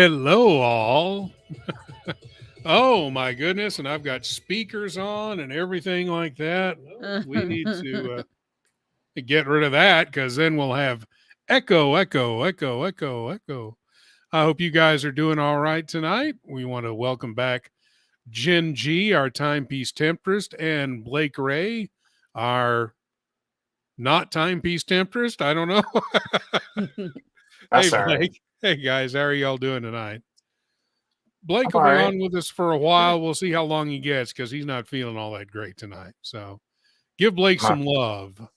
Hello, all. Oh, my goodness. And I've got speakers on and everything like that. Well, we need to get rid of that because then we'll have echo, echo, echo, echo, echo. I hope you guys are doing all right tonight. We want to welcome back Jen G, our timepiece temptress, and Blake Ray, our not timepiece temptress. I don't know. Hey, That's all right. Blake. Hey, guys. How are y'all doing tonight? Blake I'm will all be right. on with us for a while. We'll see how long he gets because he's not feeling all that great tonight. So give Blake I'm a, some love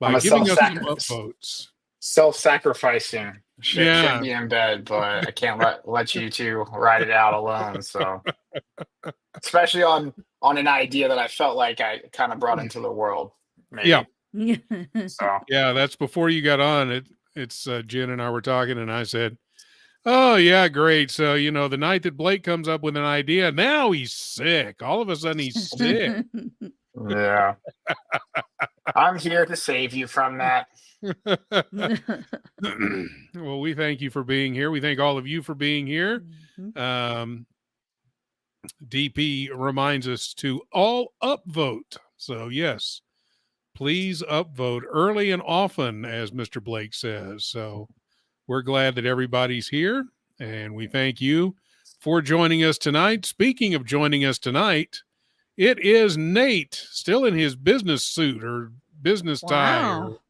by I'm a giving us some upvotes. self-sacrificing. Should Yeah. be in bed, but I can't let you two ride it out alone. So, especially on an idea that I felt like I kind of brought into the world, Yeah. maybe. So, Yeah. That's before you got on. It's Jen and I were talking, and I said, "Oh, yeah, great. So, the night that Blake comes up with an idea, now he's sick. All of a sudden, he's sick." yeah, I'm here to save you from that. Well, we thank you for being here. We thank all of you for being here. Mhm. Um, DP reminds us to all upvote. So, yes, please upvote early and often, as Mr. Blake says. So, we're glad that everybody's here, and we thank you for joining us tonight. Speaking of joining us tonight, it is Nate, still in his business suit or business tie or Wow.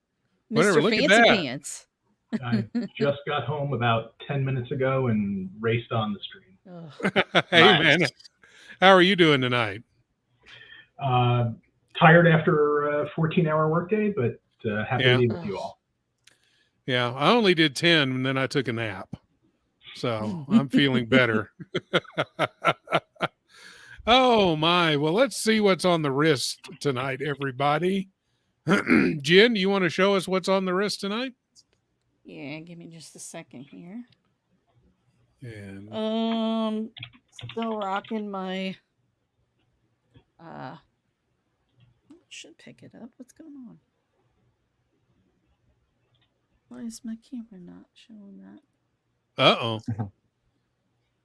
whatever. Mr. Look at Fancy that. Pants. I just got home about 10 minutes ago and raced on the stream. Ugh. Hey, Nice. man. How are you doing tonight? Tired after a 14-hour workday, but happy to be with you all. Yeah, I only did 10 and then I took a nap. So I'm feeling better. Oh, my. Well, let's see what's on the wrist tonight, everybody. Jen, do you want to show us what's on the wrist tonight? Yeah, give me just a second here. And Still rocking my should pick it up. What's going on? Why is my camera not showing that? uh-oh.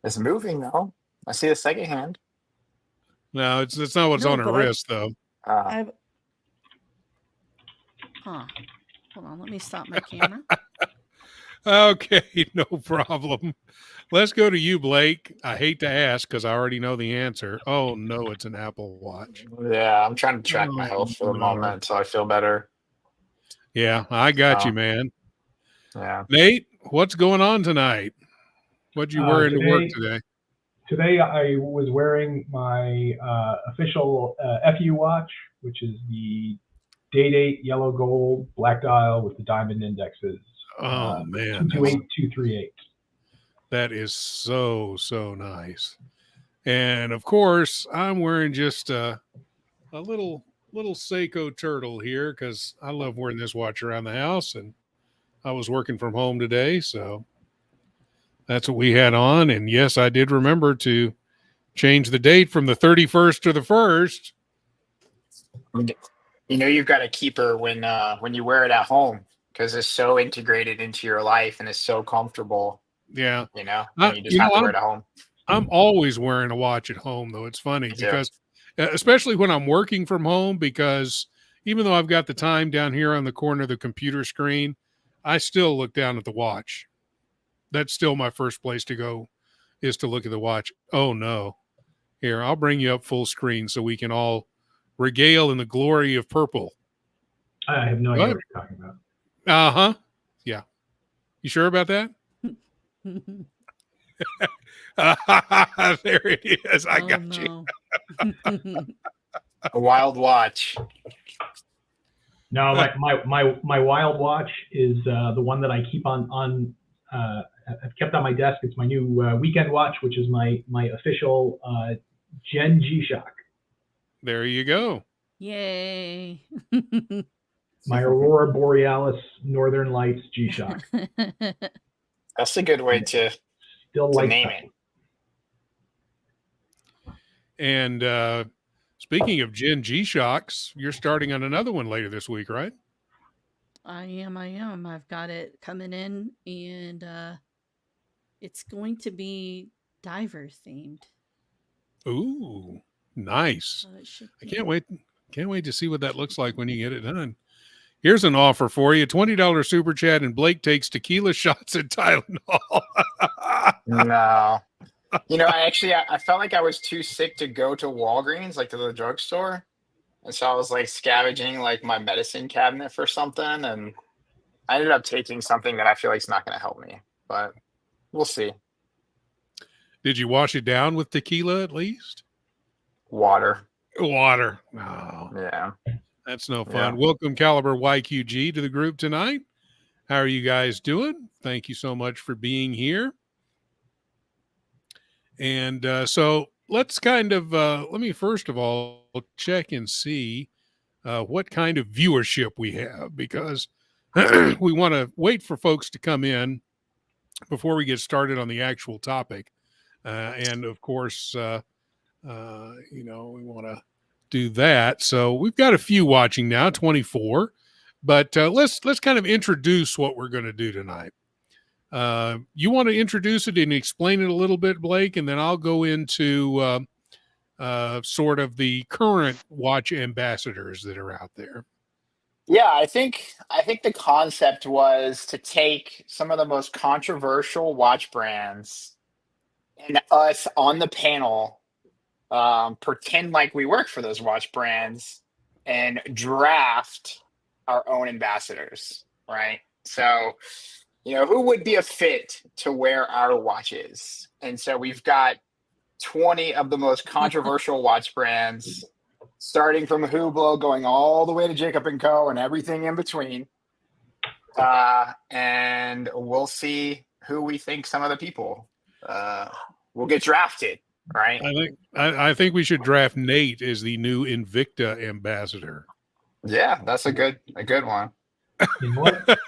It's moving though. I see a second hand. No, it's not what's No, on her but wrist, though. I've Hold on, let me stop my camera. Okay, no problem. Let's go to you, Blake. I hate to ask because I already know the answer. Oh, no, it's an Apple Watch. Yeah, I'm trying to track my Oh, health for the no. moment, so I feel better. Yeah, I got you, man. Yeah. Nate, what's going on tonight? What'd you wear into work today? Today I was wearing my official FU watch, which is the day-date yellow gold black dial with the diamond indexes. Oh, man. 228238. That is so, so nice. And, of course, I'm wearing just a little Seiko turtle here because I love wearing this watch around the house, and I was working from home today, so that's what we had on. And yes, I did remember to change the date from the 31st to the 1st. You know you've got to keep her when you wear it at home because it's so integrated into your life and it's so comfortable. Yeah. And you just have to wear it at home. I'm always wearing a watch at home, though. It's funny because, especially when I'm working from home, because even though I've got the time down here on the corner of the computer screen, I still look down at the watch. That's still my first place to go, is to look at the watch. Oh, no. Here, I'll bring you up full screen so we can all regale in the glory of purple. I have no idea what you're talking about. Uh-huh. Yeah. You sure about that? There it is. I got you. A wild watch. No, my wild watch is the one that I keep on I've kept on my desk. It's my new weekend watch, which is my official Gen G-Shock. There you go. Yay. My Aurora Borealis Northern Lights G-Shock. That's a good way to name it. And speaking of Gen G-Shocks, you're starting on another one later this week, right? I am. I've got it coming in, and It's going to be diver themed. Ooh, nice. So it should I be. can't wait. Can't wait to see what that looks like when you get it done. Here's an offer for you: $20 super chat, and Blake takes tequila shots at Tylenol. No. I felt like I was too sick to go to Walgreens, like to the drugstore. And so I was like scavenging like my medicine cabinet for something. And I ended up taking something that I feel like is not going to help me, but we'll see. Did you wash it down with tequila at least? Water. Water. Oh, Yeah. that's no Yeah. fun. Welcome, Caliber YQG, to the group tonight. How are you guys doing? Thank you so much for being here. And so let's kind of, let me first of all check and see what kind of viewership we have, because we want to wait for folks to come in before we get started on the actual topic. And of course, we want to do that. So we've got a few watching now, 24, but let's kind of introduce what we're going to do tonight. You want to introduce it and explain it a little bit, Blake, and then I'll go into sort of the current watch ambassadors that are out there. Yeah, I think the concept was to take some of the most controversial watch brands and us on the panel pretend like we work for those watch brands and draft our own ambassadors, right? So, who would be a fit to wear our watches? And so we've got 20 of the most controversial watch brands, starting from Hublot, going all the way to Jacob & Co. and everything in between. And we'll see who we think some of the people will get drafted, right? I think we should draft Nate as the new Invicta ambassador. Yeah, that's a good one. You know what?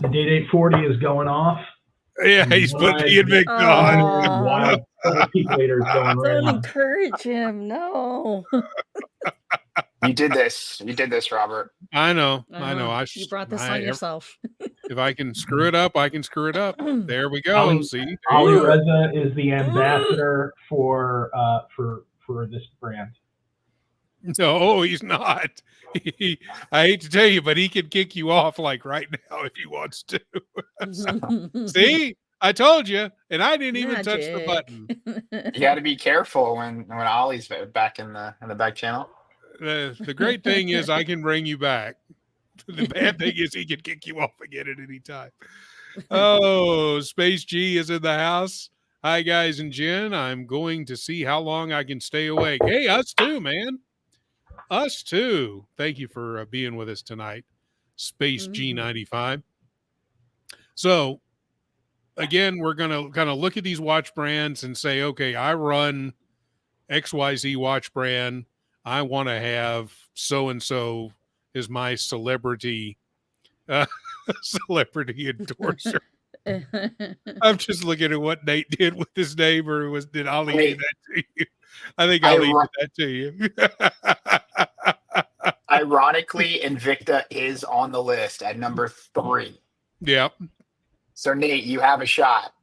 The Date 840 is going off. Yeah, he's put the Invicta on. Wild articulators going right Don't on. encourage him. No. You did this, Robert. I know. You brought this on yourself. If I can screw it up, I can screw it up. There we go. See, Ali Reza is the ambassador for this brand. No, he's not. I hate to tell you, but he can kick you off like right now if he wants to. See, I told you, and I didn't even touch the button. You got to be careful when Ollie's back in the back channel. The great thing is I can bring you back. The bad thing is he can kick you off again at any time. Oh, Space G is in the house. Hi, guys and Jen. I'm going to see how long I can stay awake. Hey, us too, man. Us too. Thank you for being with us tonight, Space G95. So, again, we're going to kind of look at these watch brands and say, okay, I run XYZ watch brand. I want to have so-and-so is my celebrity endorser. I'm just looking at what Nate did with his name, or did Ollie do that to you? I think Ollie did that to you. Ironically, Invicta is on the list at number 3. Yep. So Nate, you have a shot.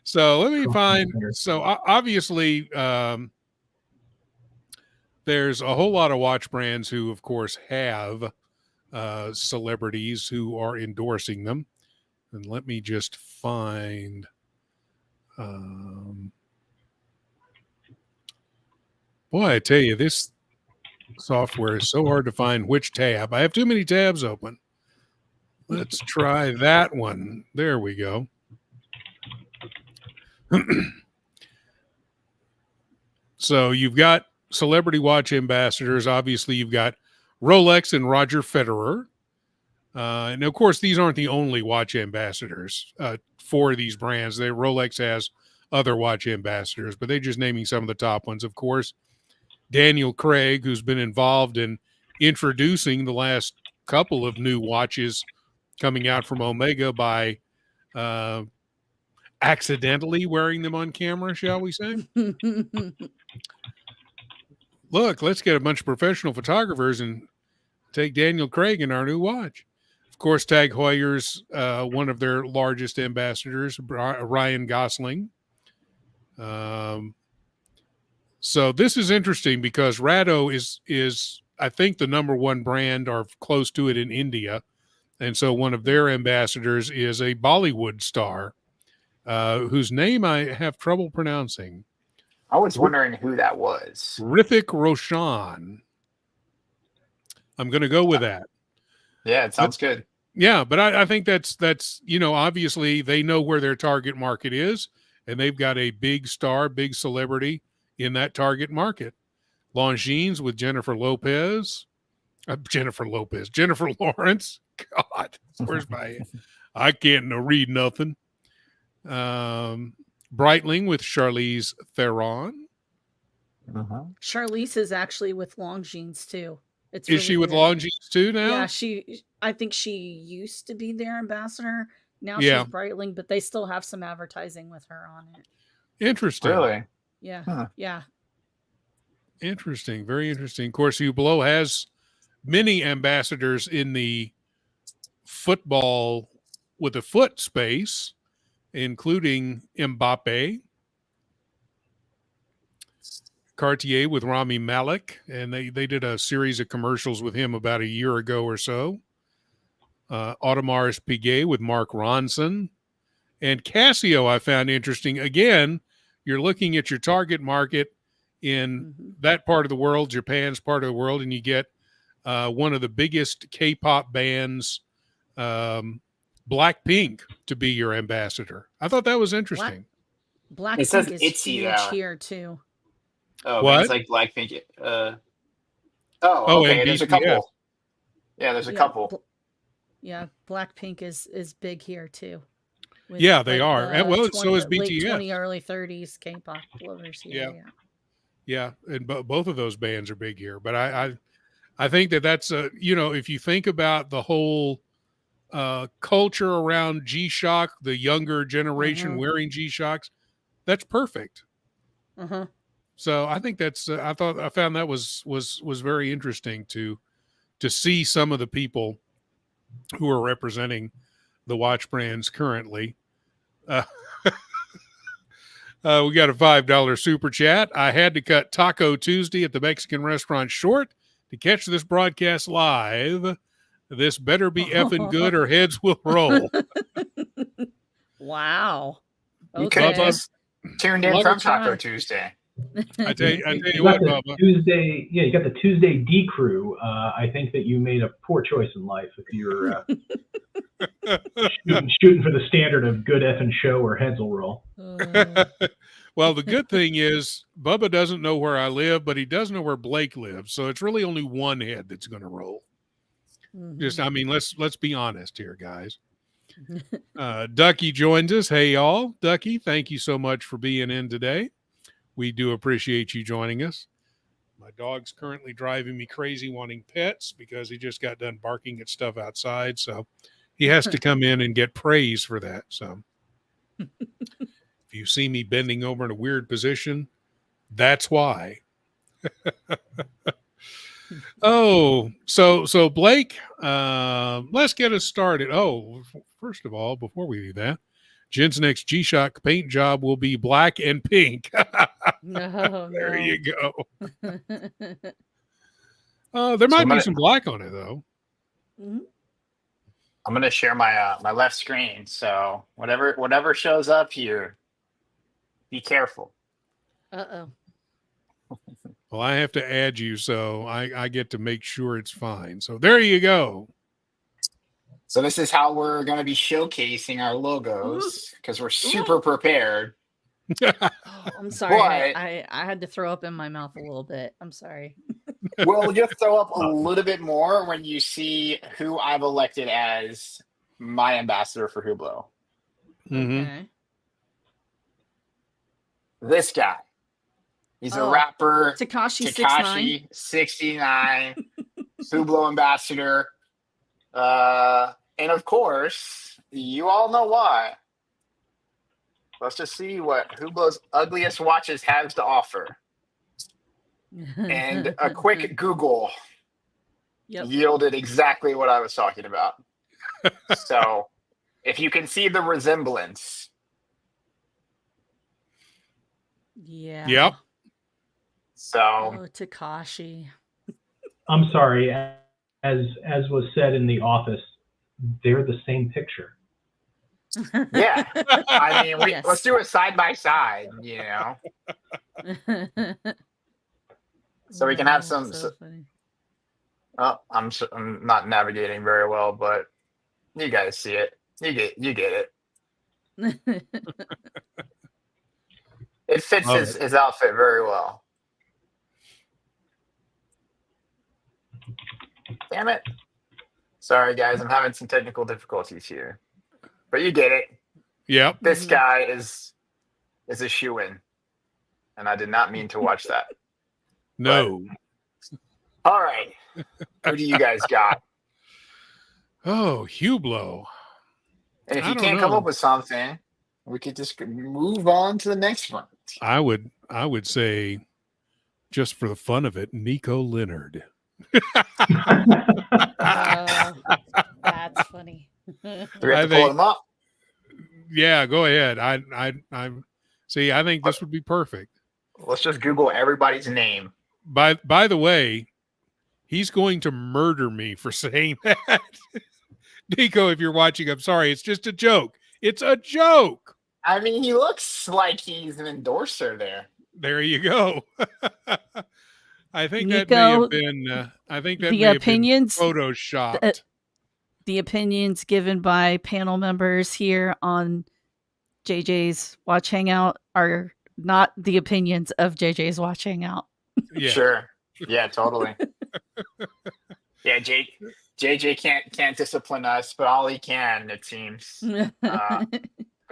So let me find. So obviously, there's a whole lot of watch brands who, of course, have celebrities who are endorsing them. And let me just find. Boy, I tell you, this software is so hard to find which tab. I have too many tabs open. Let's try that one. There we go. So you've got celebrity watch ambassadors. Obviously, you've got Rolex and Roger Federer. And of course, these aren't the only watch ambassadors for these brands. Rolex has other watch ambassadors, but they're just naming some of the top ones. Of course, Daniel Craig, who's been involved in introducing the last couple of new watches coming out from Omega by accidentally wearing them on camera, shall we say? Look, let's get a bunch of professional photographers and take Daniel Craig in our new watch. Of Of course, Tag Heuer's one of their largest ambassadors, Ryan Gosling. So this is interesting because Rado is I think the number one brand or close to it in India. And so one of their ambassadors is a Bollywood star whose name I have trouble pronouncing. I was wondering who that was. Hrithik Roshan. I'm going to go with that. Yeah, it sounds good. Yeah, but I think that's obviously they know where their target market is, and they've got a big star, big celebrity in that target market. Longines with Jennifer Lawrence. God, where's my? I can't read nothing. Breitling with Charlize Theron. Charlize is actually with Longines too. Is really she with Longines too now? Yeah, I think she used to be their ambassador. Now she's Breitling, but they still have some advertising with her on it. Interesting. Really? Yeah. Yeah. Interesting. Very interesting. Of course, Hublot has many ambassadors in the football with a foot space, including Mbappe, Cartier with Rami Malek, and they did a series of commercials with him about a year ago or so. Audemars Piguet with Mark Ronson. And Casio I found interesting. Again, you're looking at your target market in that part of the world, Japan's part of the world, and you get one of the biggest K-pop bands, Blackpink, to be your ambassador. I thought that was interesting. Blackpink is huge here too. Oh, what? It's like Blackpink. Okay. There's a couple. Yeah, there's a couple. Blackpink is big here too. Yeah, they are. Well, so is BTS. Late 20, early 30s K-pop lovers here. Yeah, and both of those bands are big here. But I think that's if you think about the whole culture around G-Shock, the younger generation wearing G-Shocks, that's perfect. So I think that's I found that was very interesting to see some of the people who are representing the watch brands currently. We got a $5 super chat. I had to cut Taco Tuesday at the Mexican restaurant short to catch this broadcast live. This better be effing good or heads will roll. Wow. Okay. You could have just tuned in from Taco Tuesday. I tell you what, Bubba. Tuesday, you got the Tuesday D crew. I think that you made a poor choice in life if you're shooting for the standard of good effing show or heads will roll. Well, the good thing is Bubba doesn't know where I live, but he does know where Blake lives. So it's really only one head that's going to roll. Let's be honest here, guys. Ducky joins us. Hey, y'all. Ducky, thank you so much for being in today. We do appreciate you joining us. My dog's currently driving me crazy wanting pets because he just got done barking at stuff outside. So he has to come in and get praise for that. So if you see me bending over in a weird position, that's why. So Blake, let's get us started. First of all, before we do that, Jen's next G-Shock paint job will be black and pink. There you go. There might be some black on it, though. I'm going to share my my left screen. So whatever shows up here, be careful. Uh-oh. Well, I have to add you, so I get to make sure it's fine. So there you go. So this is how we're going to be showcasing our logos because we're super prepared. I'm sorry. I had to throw up in my mouth a little bit. I'm sorry. Well, you'll throw up a little bit more when you see who I've elected as my ambassador for Hublot. Okay. This guy. He's a rapper. Tekashi 69. Hublot ambassador. And of course, you all know why. Let's just see what Hublot's ugliest watches has to offer. And a quick Google yielded exactly what I was talking about. So if you can see the resemblance. Yeah. Yep. So Oh, Takashi. I'm sorry, as was said in The Office, they're the same picture. yeah, I mean, Yes. let's do it side by side, so we can have some. So funny. Oh, I'm not navigating very well, but you guys see it. You get it. It fits Love his outfit very well. Damn it. Sorry, guys. I'm having some technical difficulties here. But you get it. Yep. This guy is a shoo-in. And I did not mean to watch that. No. But, all right. Who do you guys got? Oh, Hublot. And if I you don't can't come know. up with something, we could just move on to the next one. I would say, just for the fun of it, Nico Leonard. That's funny. Do we have to pull them up? Yeah, go ahead. I see. I think this would be perfect. Let's just Google everybody's name. By the way, he's going to murder me for saying that. Nico, if you're watching, I'm sorry. It's just a joke. It's a joke. I mean, he looks like he's an endorser there. There you go. I think Nico, that may have been. I think that the may have opinions been photoshopped. The opinions given by panel members here on JJ's Watch Hangout are not the opinions of JJ's Watch Hangout. Yeah. Sure. Yeah, totally. Yeah, JJ can't discipline us, but all he can, it seems. But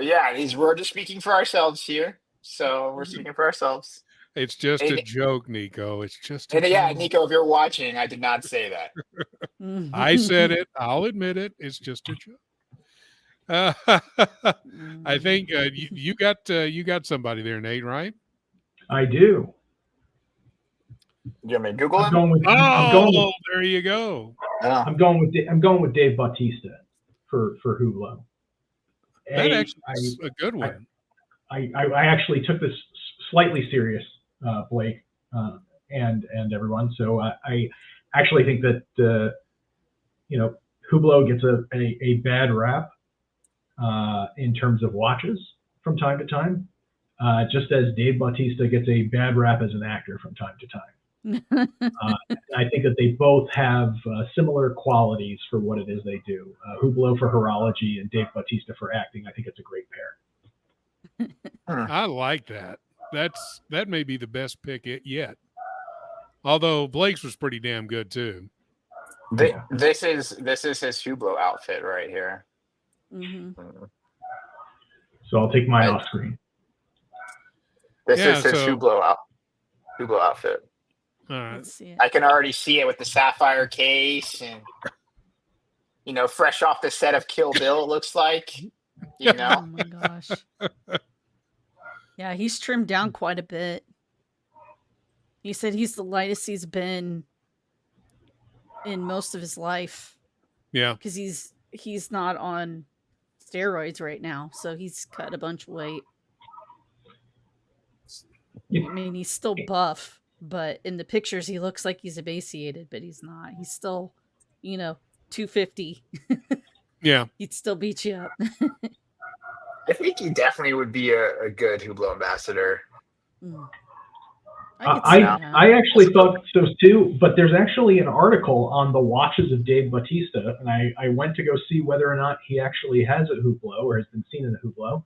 yeah, we're just speaking for ourselves here. So we're speaking for ourselves. It's just a joke, Nico. It's just a and yeah, joke. Nico, if you're watching, I did not say that. I said it. I'll admit it. It's just a joke. I think you got somebody there, Nate, right? I do. You want me to Google him? There you go. I'm going with Dave Bautista for Hublot. That actually is a good one. I actually took this slightly serious, Blake and everyone. So I actually think that Hublot gets a bad rap in terms of watches from time to time, just as Dave Bautista gets a bad rap as an actor from time to time. I think that they both have similar qualities for what it is they do. Hublot for horology and Dave Bautista for acting. I think it's a great pair. I like that. That may be the best pick yet. Although Blake's was pretty damn good too. This is his Hublot outfit right here. So I'll take mine off screen. This is his Hublot outfit. All right. Let's see it. I can already see it with the sapphire case and fresh off the set of Kill Bill, it looks like. Oh my gosh. Yeah, he's trimmed down quite a bit. He said he's the lightest he's been in most of his life. Yeah. Because he's not on steroids right now, so he's cut a bunch of weight. I mean, he's still buff, but in the pictures he looks like he's emaciated, but he's not. He's still, 250. Yeah. He'd still beat you up. I think he definitely would be a good Hublot ambassador. I actually thought so too, but there's actually an article on the watches of Dave Bautista, and I went to go see whether or not he actually has a Hublot or has been seen in a Hublot.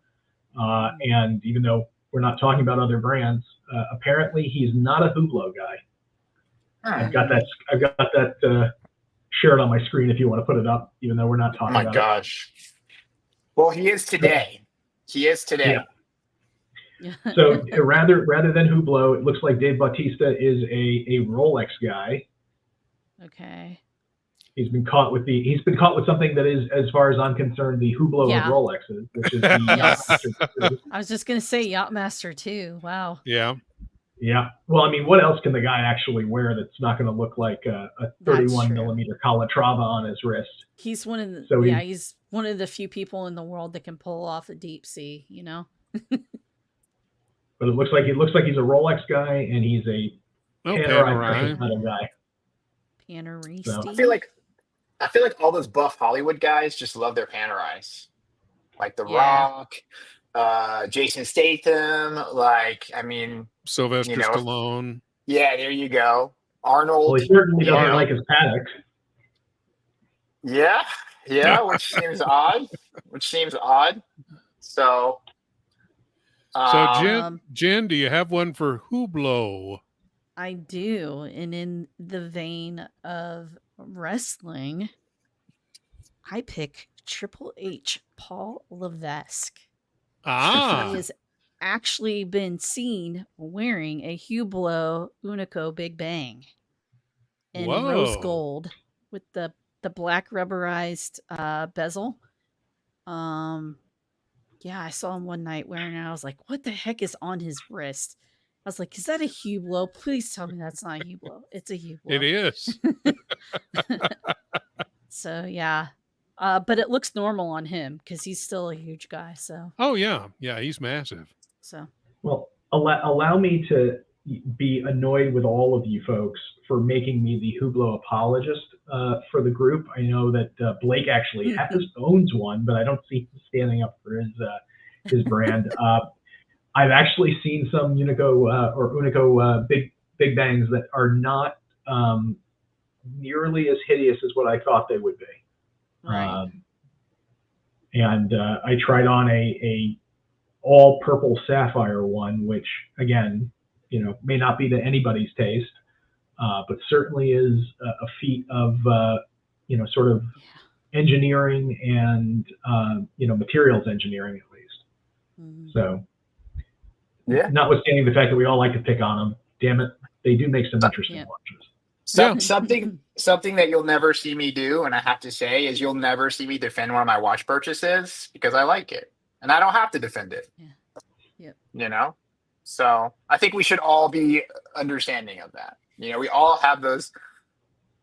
And even though we're not talking about other brands, apparently he's not a Hublot guy. I've got that shared on my screen if you want to put it up, even though we're not talking about it. Oh my gosh. Well, he is today. Yeah. So rather than Hublot, it looks like Dave Bautista is a Rolex guy. Okay. He's been caught with something that is, as far as I'm concerned, the Hublot of Rolexes, which is the Yes. I was just gonna say Yachtmaster too. Wow. Yeah. Yeah. Well, I mean, what else can the guy actually wear that's not going to look like a That's 31 true. millimeter Calatrava on his wrist? He's one of the So he's one of the few people in the world that can pull off a deep sea, you know? But it looks like he's a Rolex guy, and he's a Oh, Panerai precious Panerai. metal guy. Panerai. So- I feel like all those buff Hollywood guys just love their Panerais, like The Yeah. Rock, Jason Statham. Like, I mean, Sylvester Stallone. yeah, there you go. Arnold. Well, he certainly you doesn't know. like his Patek. Yeah, which seems odd. So, So Jen, do you have one for Hublot? I do. And in the vein of wrestling, I pick Triple H Paul Levesque. He has actually been seen wearing a Hublot Unico Big Bang in rose gold with the black rubberized bezel. Yeah, I saw him one night wearing it. And I was like, what the heck is on his wrist? I was like, is that a Hublot? Please tell me that's not a Hublot. It's a Hublot. It is. So, yeah. But it looks normal on him because he's still a huge guy. So. Oh, yeah. Yeah, he's massive. So. Well, allow me to be annoyed with all of you folks for making me the Hublot apologist for the group. I know that Blake actually owns one, but I don't see him standing up for his brand. I've actually seen some Unico big bangs that are not nearly as hideous as what I thought they would be. Right. And I tried on a all purple sapphire one, which again, may not be to anybody's taste, but certainly is a feat of sort of engineering and materials engineering at least. Mm-hmm. So, yeah. Notwithstanding the fact that we all like to pick on them, damn it, they do make some interesting watches. Something that you'll never see me do, and I have to say, is you'll never see me defend one of my watch purchases because I like it, and I don't have to defend it. Yeah. Yep. So I think we should all be understanding of that. We all have those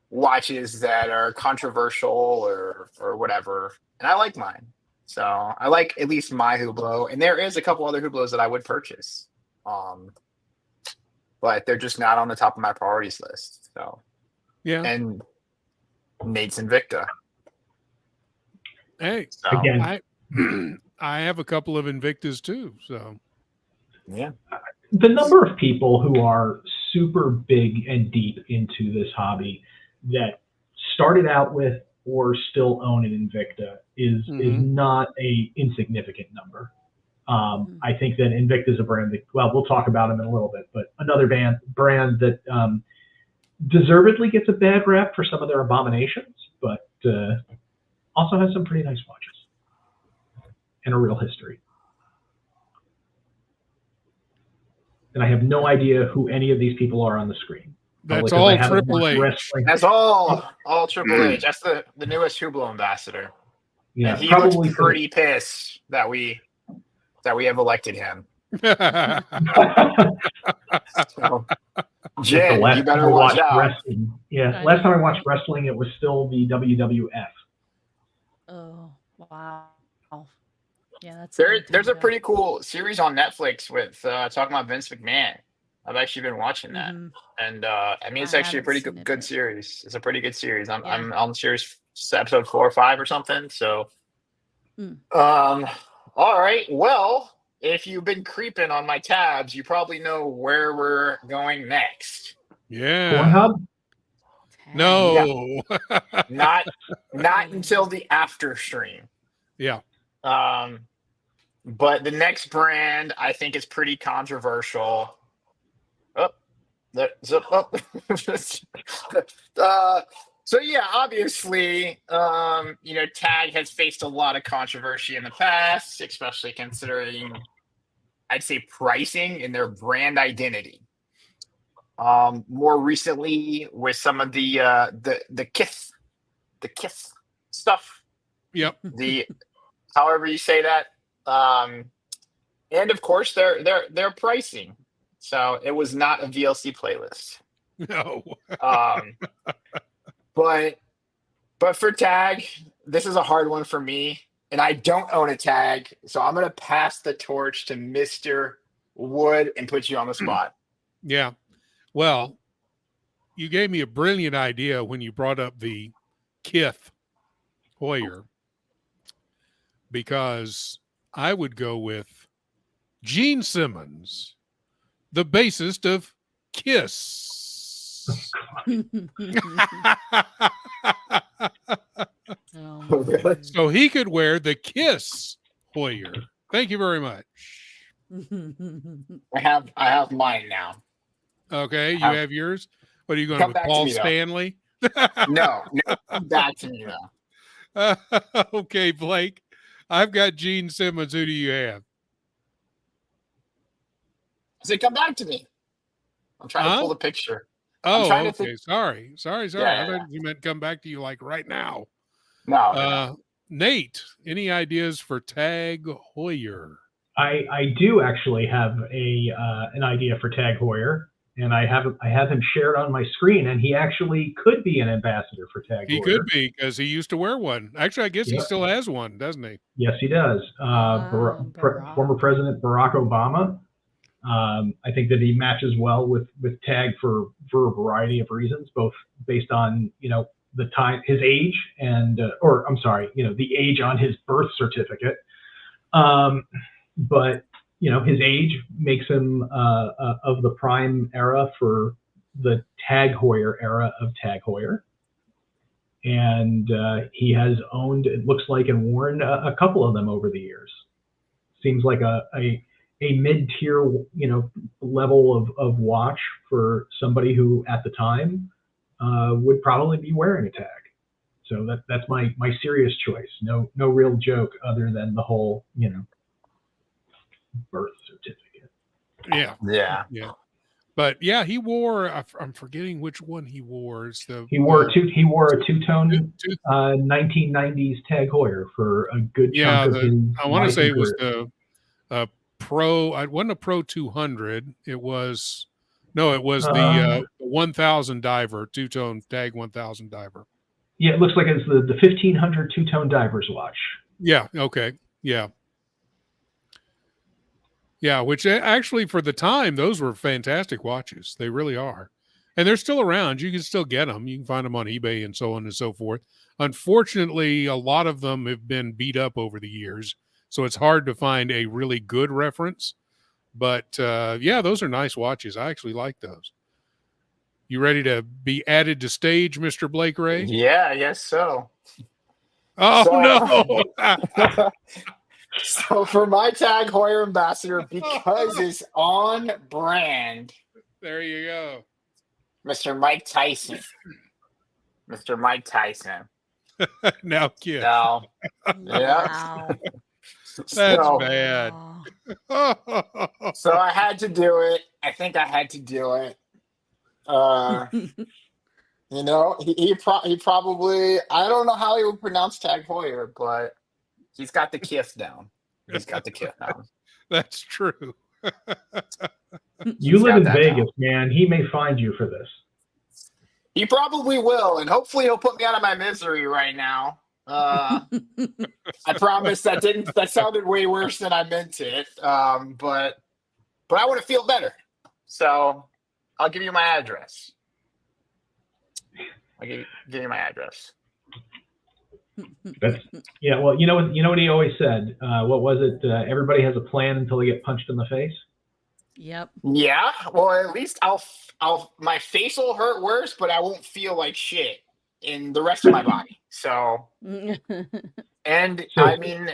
watches that are controversial or whatever, and I like mine. So I like at least my Hublot, and there is a couple other Hublots that I would purchase, but they're just not on the top of my priorities list. So yeah, and Nate's Invicta. Hey, so, again, I have a couple of Invictas too. So yeah, the number of people who are super big and deep into this hobby that started out with or still own an Invicta is not a insignificant number. I think that Invicta is a brand that, well, we'll talk about them in a little bit, but another brand that deservedly gets a bad rap for some of their abominations, but also has some pretty nice watches and a real history. And I have no idea who any of these people are on the screen. That's all Triple H. That's all Triple H. That's the newest Hublot ambassador. Yeah, and he looks pretty pissed that we have elected him. So, Jen, you better watch out. Wrestling. Yeah, last time I watched wrestling, it was still the WWF. Oh, wow. Yeah, that's there's a pretty cool series on Netflix with talking about Vince McMahon. I've actually been watching that, and I mean it's actually a pretty good series. It's a pretty good series. I'm on series episode 4 or 5 or something. So, all right. Well, if you've been creeping on my tabs, you probably know where we're going next. Yeah. Pornhub? No. Yeah. Not until the after stream. Yeah. But the next brand I think is pretty controversial. So yeah, obviously, Tag has faced a lot of controversy in the past, especially considering, I'd say, pricing and their brand identity. More recently, with some of the Kith stuff. Yep. However you say that, and of course their pricing. So it was not a VLC playlist. No. But for tag, this is a hard one for me, and I don't own a tag, so I'm gonna pass the torch to Mr. Wood and put you on the spot. Yeah. Well, you gave me a brilliant idea when you brought up the Kith Hoyer, because I would go with Gene Simmons, the bassist of Kiss. Oh, So he could wear the Kiss Hoyer. Thank you very much. I have mine now. Okay, you have yours. What are you going Come with, back to Paul me, though. Stanley? No, come back to me though. Okay, Blake. I've got Gene Simmons. Who do you have? I said, come back to me. I'm trying to pull the picture. Oh, trying to okay. Sorry. Yeah, I thought you meant come back to you like right now. No. Nate, any ideas for Tag Hoyer? I do actually have an idea for Tag Hoyer, and I have him shared on my screen, and he actually could be an ambassador for Tag Hoyer. He could be, because he used to wear one. Actually, I guess he still has one, doesn't he? Yes, he does. Former President Barack Obama. I think that he matches well with Tag for a variety of reasons, both based on the time, his age, and the age on his birth certificate. But his age makes him of the prime era for the Tag Heuer era of Tag Heuer. And he has owned, it looks like, and worn a couple of them over the years. Seems like a mid-tier, level of watch for somebody who at the time would probably be wearing a tag. So that's my serious choice. No real joke other than the whole, birth certificate. Yeah. But yeah, he wore. I'm forgetting which one he wore. He wore a two-tone 1990s Tag Heuer for a good chunk of his. I want to say it was the Pro. It wasn't a Pro 200. It was the 1000 diver, two-tone Tag 1000 diver. Yeah, it looks like it's the 1500 two-tone diver's watch. Yeah. Okay. Yeah. Yeah, which actually for the time, those were fantastic watches. They really are. And they're still around. You can still get them. You can find them on eBay and so on and so forth. Unfortunately, a lot of them have been beat up over the years. So it's hard to find a really good reference. But yeah, those are nice watches. I actually like those. You ready to be added to stage, Mr. Blake Ray? Yeah, I guess so. Oh, no. So for my Tag Heuer ambassador, because it's on brand. There you go. Mr. Mike Tyson. Mr. Mike Tyson. Now, kid. No. Wow. That's bad. So I had to do it. I think I had to do it. He probably, I don't know how he would pronounce Tag Heuer, but he's got the Kith down. That's true. You live in Vegas, man. He may find you for this. He probably will, and hopefully he'll put me out of my misery right now. I promise that sounded way worse than I meant it. But I want to feel better. So I'll give you my address. I'll give you my address. Well, you know what he always said. What was it? Everybody has a plan until they get punched in the face. Yep. Yeah. Well, at least my face will hurt worse, but I won't feel like shit in the rest of my body. So, I mean,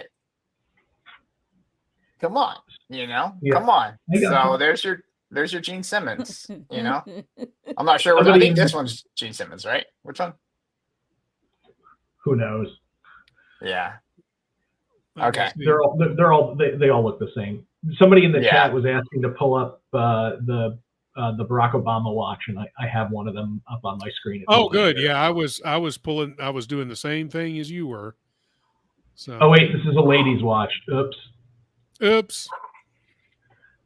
come on, come on. So there's your Gene Simmons. I'm not sure. I think this one's Gene Simmons, right? Which one? Who knows? Yeah. Okay. They all look the same. Somebody in the chat was asking to pull up the Barack Obama watch, and I have one of them up on my screen. Oh, good. Yeah, I was doing the same thing as you were. So. Oh wait, this is a lady's watch. Oops.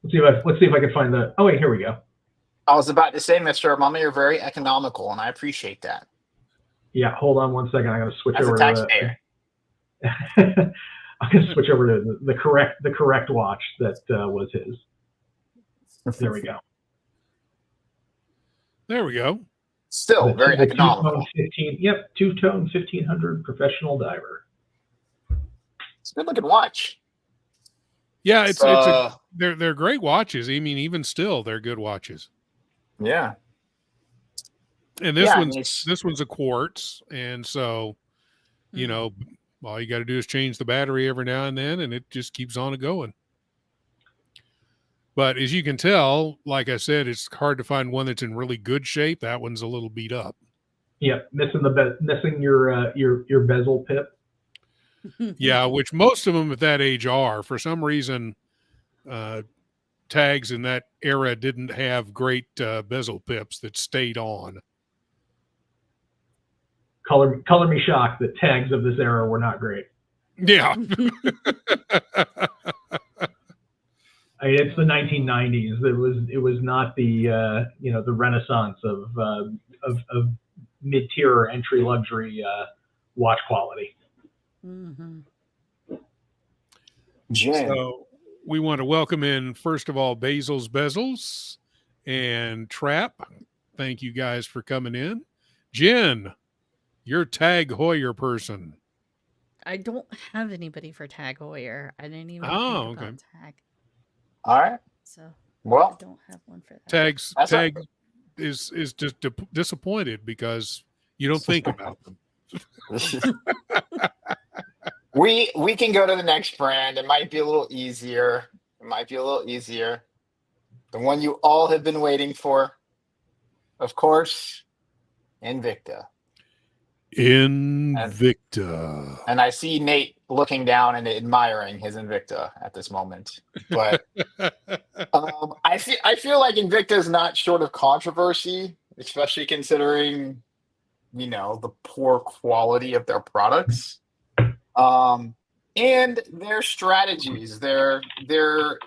Let's see if I can find the. Oh wait, here we go. I was about to say, Mr. Amama, you're very economical, and I appreciate that. Yeah, hold on 1 second. I got to switch As over a taxpayer. to. I'm going to switch over to the correct watch that was his. There we go. There we go. Still very economical. Two-tone 15. Yep, two-tone 1500 professional diver. It's a good looking watch. Yeah, they're great watches. I mean, even still, they're good watches. Yeah. And this one's a quartz, and so you know, all you got to do is change the battery every now and then, and it just keeps on going. But as you can tell, like I said, it's hard to find one that's in really good shape. That one's a little beat up. Yeah, missing your bezel pip. Yeah, which most of them at that age are. For some reason, tags in that era didn't have great bezel pips that stayed on. Color me shocked that tags of this era were not great. Yeah. I mean, it's the 1990s. It was not the the renaissance of mid-tier or entry luxury watch quality. Mm-hmm. Jen. So we want to welcome in, first of all, Basil's Bezels and Trap. Thank you guys for coming in. Jen, you're Tag Heuer person. I don't have anybody for Tag Heuer. I didn't even think about Tag. All right. So well, I don't have one for that. Tag is just disappointed because you don't think about them. we can go to the next brand. It might be a little easier. The one you all have been waiting for, of course, Invicta. And I see Nate looking down and admiring his Invicta at this moment. But I feel like Invicta is not short of controversy, especially considering, the poor quality of their products. And their strategies, their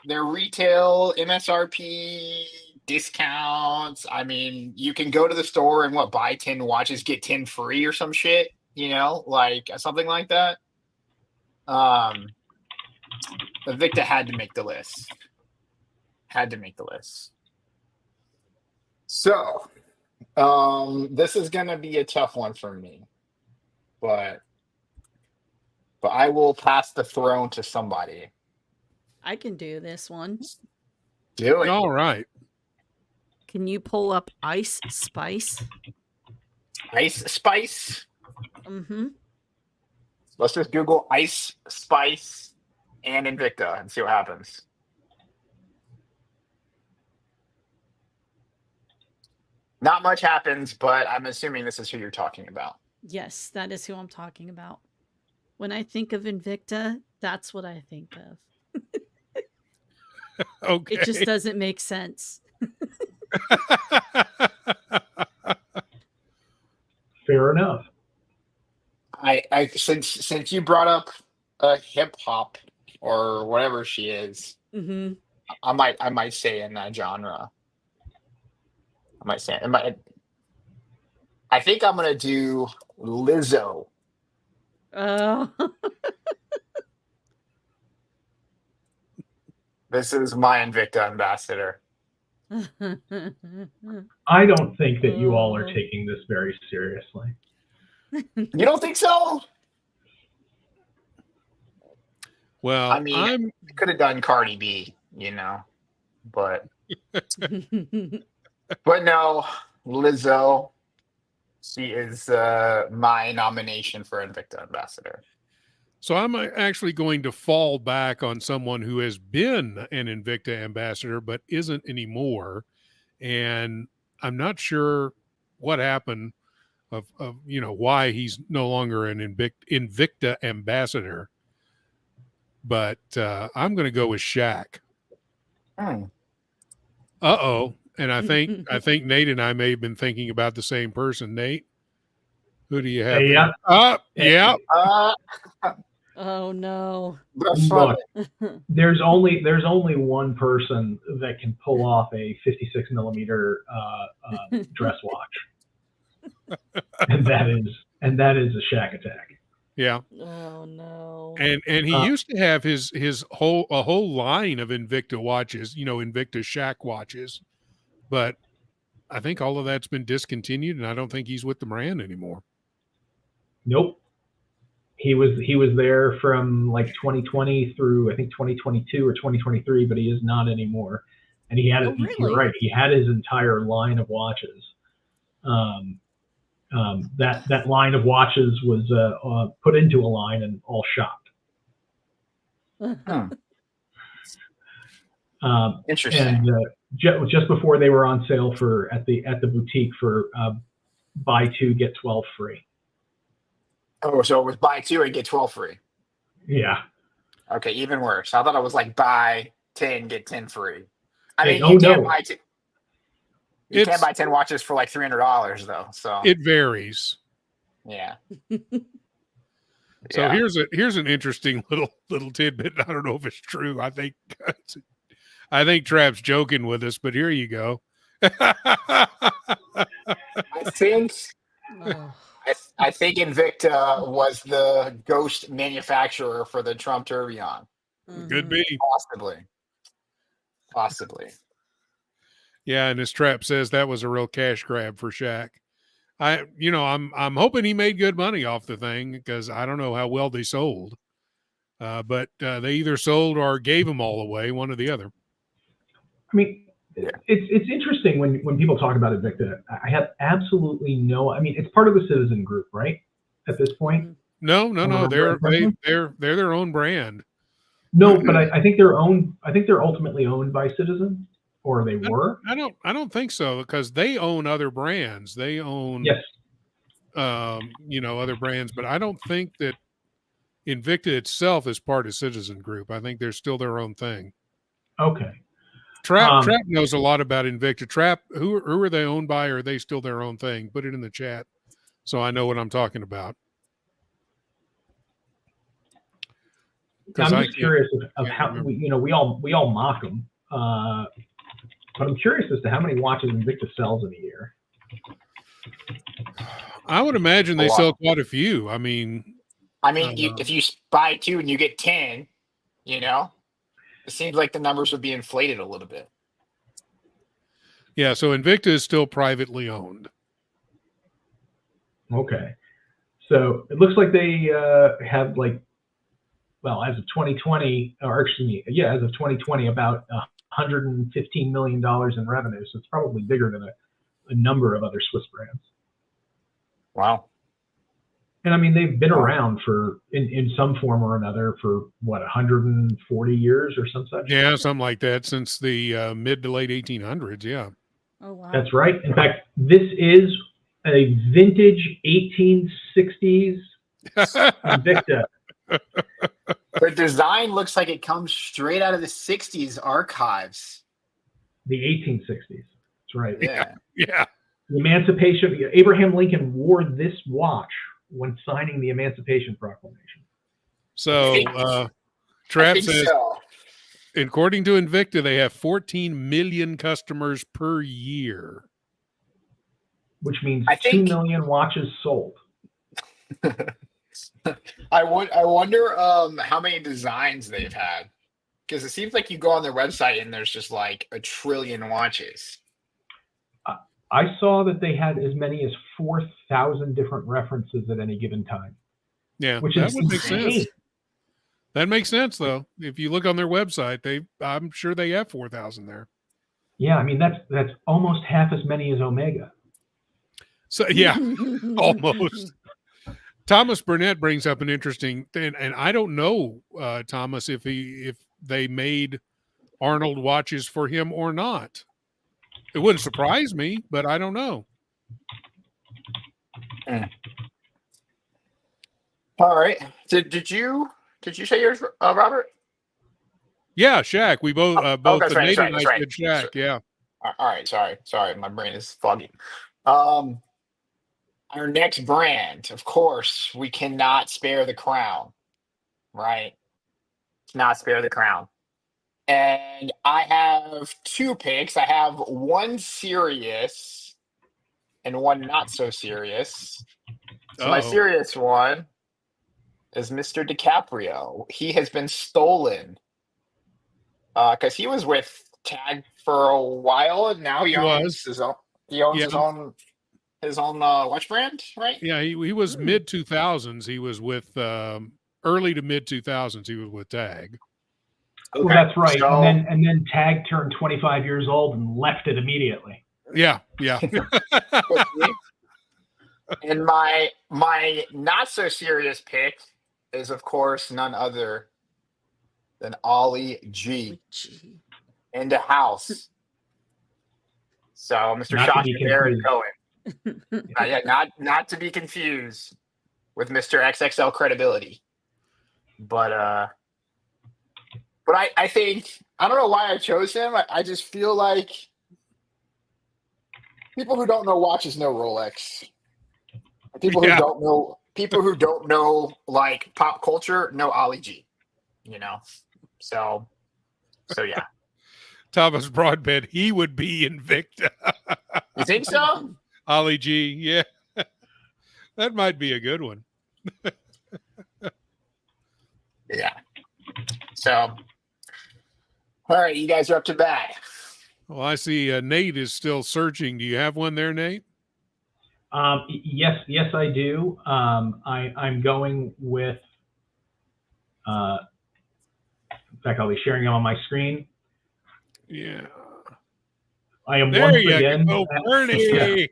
retail MSRP discounts. I mean, you can go to the store and buy 10 watches, get 10 free or some shit, like something like that. Invicta had to make the list. So, this is going to be a tough one for me, but I will pass the throne to somebody. I can do this one. Do it. All right. Can you pull up Ice Spice? Ice Spice? Mm-hmm. Let's just Google Ice Spice and Invicta and see what happens. Not much happens, but I'm assuming this is who you're talking about. Yes, that is who I'm talking about. When I think of Invicta, that's what I think of. Okay. It just doesn't make sense. Fair enough. I since you brought up hip hop or whatever she is, mm-hmm. I might say in that genre. I think I'm gonna do Lizzo. Oh. This is my Invicta ambassador. I don't think that you all are taking this very seriously. You don't think so? Well, I mean, I could have done Cardi B, but no, Lizzo. She is my nomination for Invicta ambassador. So I'm actually going to fall back on someone who has been an Invicta ambassador but isn't anymore, and I'm not sure what happened of why he's no longer an Invicta ambassador. But I'm going to go with Shaq. Uh-oh. And I think Nate and I may have been thinking about the same person. Nate, who do you have? Yeah. Yeah. Oh no. Look, there's only one person that can pull off a 56 millimeter dress watch, and that is a Shack Attack. Yeah. Oh no. And he used to have his a whole line of Invicta watches, Invicta Shack watches, but I think all of that's been discontinued, and I don't think he's with the brand anymore. Nope. He was there from like 2020 through I think 2022 or 2023, but he is not anymore. And he had really? you're right. He had his entire line of watches. That line of watches was put into a line and all shopped. Interesting. And just before they were on sale at the boutique for buy 2 get 12 free. Oh, so it was buy 2 and get 12 free. Yeah. Okay, even worse. I thought it was like buy 10 get 10 free. I mean, you can't buy 10 watches for like $300 though. So it varies. Yeah. So here's an interesting little tidbit. I don't know if it's true. I think Trap's joking with us, but here you go. I think Invicta was the ghost manufacturer for the Trump Tourbillon. Could be. Possibly. Yeah, and as Trap says, that was a real cash grab for Shaq. I'm hoping he made good money off the thing because I don't know how well they sold. But they either sold or gave them all away, one or the other. I mean, it's interesting when people talk about Invicta. I have absolutely no. I mean, it's part of the Citizen Group, right? At this point. No. They're their own brand. No, but I think they're owned. I think they're ultimately owned by Citizen, or they were. I don't think so because they own other brands. They own other brands, but I don't think that Invicta itself is part of Citizen Group. I think they're still their own thing. Okay. Trap knows a lot about Invicta. Trap, who are they owned by, or are they still their own thing? Put it in the chat so I know what I'm talking about. I'm just curious of how we all mock them, but I'm curious as to how many watches Invicta sells in a year. I would imagine they sell quite a few. I mean, if you buy 2 and you get 10, it seems like the numbers would be inflated a little bit. Yeah, so Invicta is still privately owned. Okay. So it looks like they have as of 2020, as of 2020, about $115 million in revenue. So it's probably bigger than a number of other Swiss brands. Wow. And I mean, they've been around in some form or another for 140 years or some such. Yeah, something like that since the mid to late 1800s. Yeah. Oh wow. That's right. In fact, this is a vintage 1860s Invicta. The design looks like it comes straight out of the 60s archives. The 1860s. That's right. Yeah. Yeah. The Emancipation. Abraham Lincoln wore this watch when signing the Emancipation Proclamation. So, Trap says, according to Invicta, they have 14 million customers per year. Which means 2 million watches sold. I wonder how many designs they've had. Because it seems like you go on their website and there's just like a trillion watches. I saw that they had as many as 4,000 different references at any given time. Yeah, which that would make sense. That makes sense, though. If you look on their website, I'm sure they have 4,000 there. Yeah, I mean that's almost half as many as Omega. So yeah, almost. Thomas Burnett brings up an interesting thing, and I don't know, Thomas, if they made Arnold watches for him or not. It wouldn't surprise me, but I don't know. All right. Did you say yours, Robert? Yeah, Shaq. We both that's Nate right, and I said Shaq. Yeah. All right. Sorry. My brain is foggy. Our next brand, of course, we cannot spare the crown. right? To not spare the crown. And I have 2 picks. I have one serious and one not so serious. So my Uh-oh. serious one is Mr. DiCaprio. He has been stolen because he was with Tag for a while, and now he He was. owns his own. He owns Yeah. his own watch brand, right? Yeah, he was mid 2000s. He was with early to mid 2000s. He was with Tag. Okay. Well, that's right. So, And then Tag turned 25 years old and left it immediately. Yeah. and my not so serious pick is, of course, none other than Ollie G in the house. So Mr. Shasha Baron Cohen. Not to be confused with Mr. XXL Credibility. But I think, I don't know why I chose him. I just feel like people who don't know watches know Rolex. People who don't know like pop culture know Ollie G. So yeah. Thomas Broadbent, he would be Invicta. You think so? Ollie G, yeah. That might be a good one. Yeah. So, all right, you guys are up to bat. Well, I see Nate is still searching. Do you have one there, Nate? Yes, I do. I'm going with. In fact, I'll be sharing it on my screen. Yeah. I am there once you again. Go, Bernie.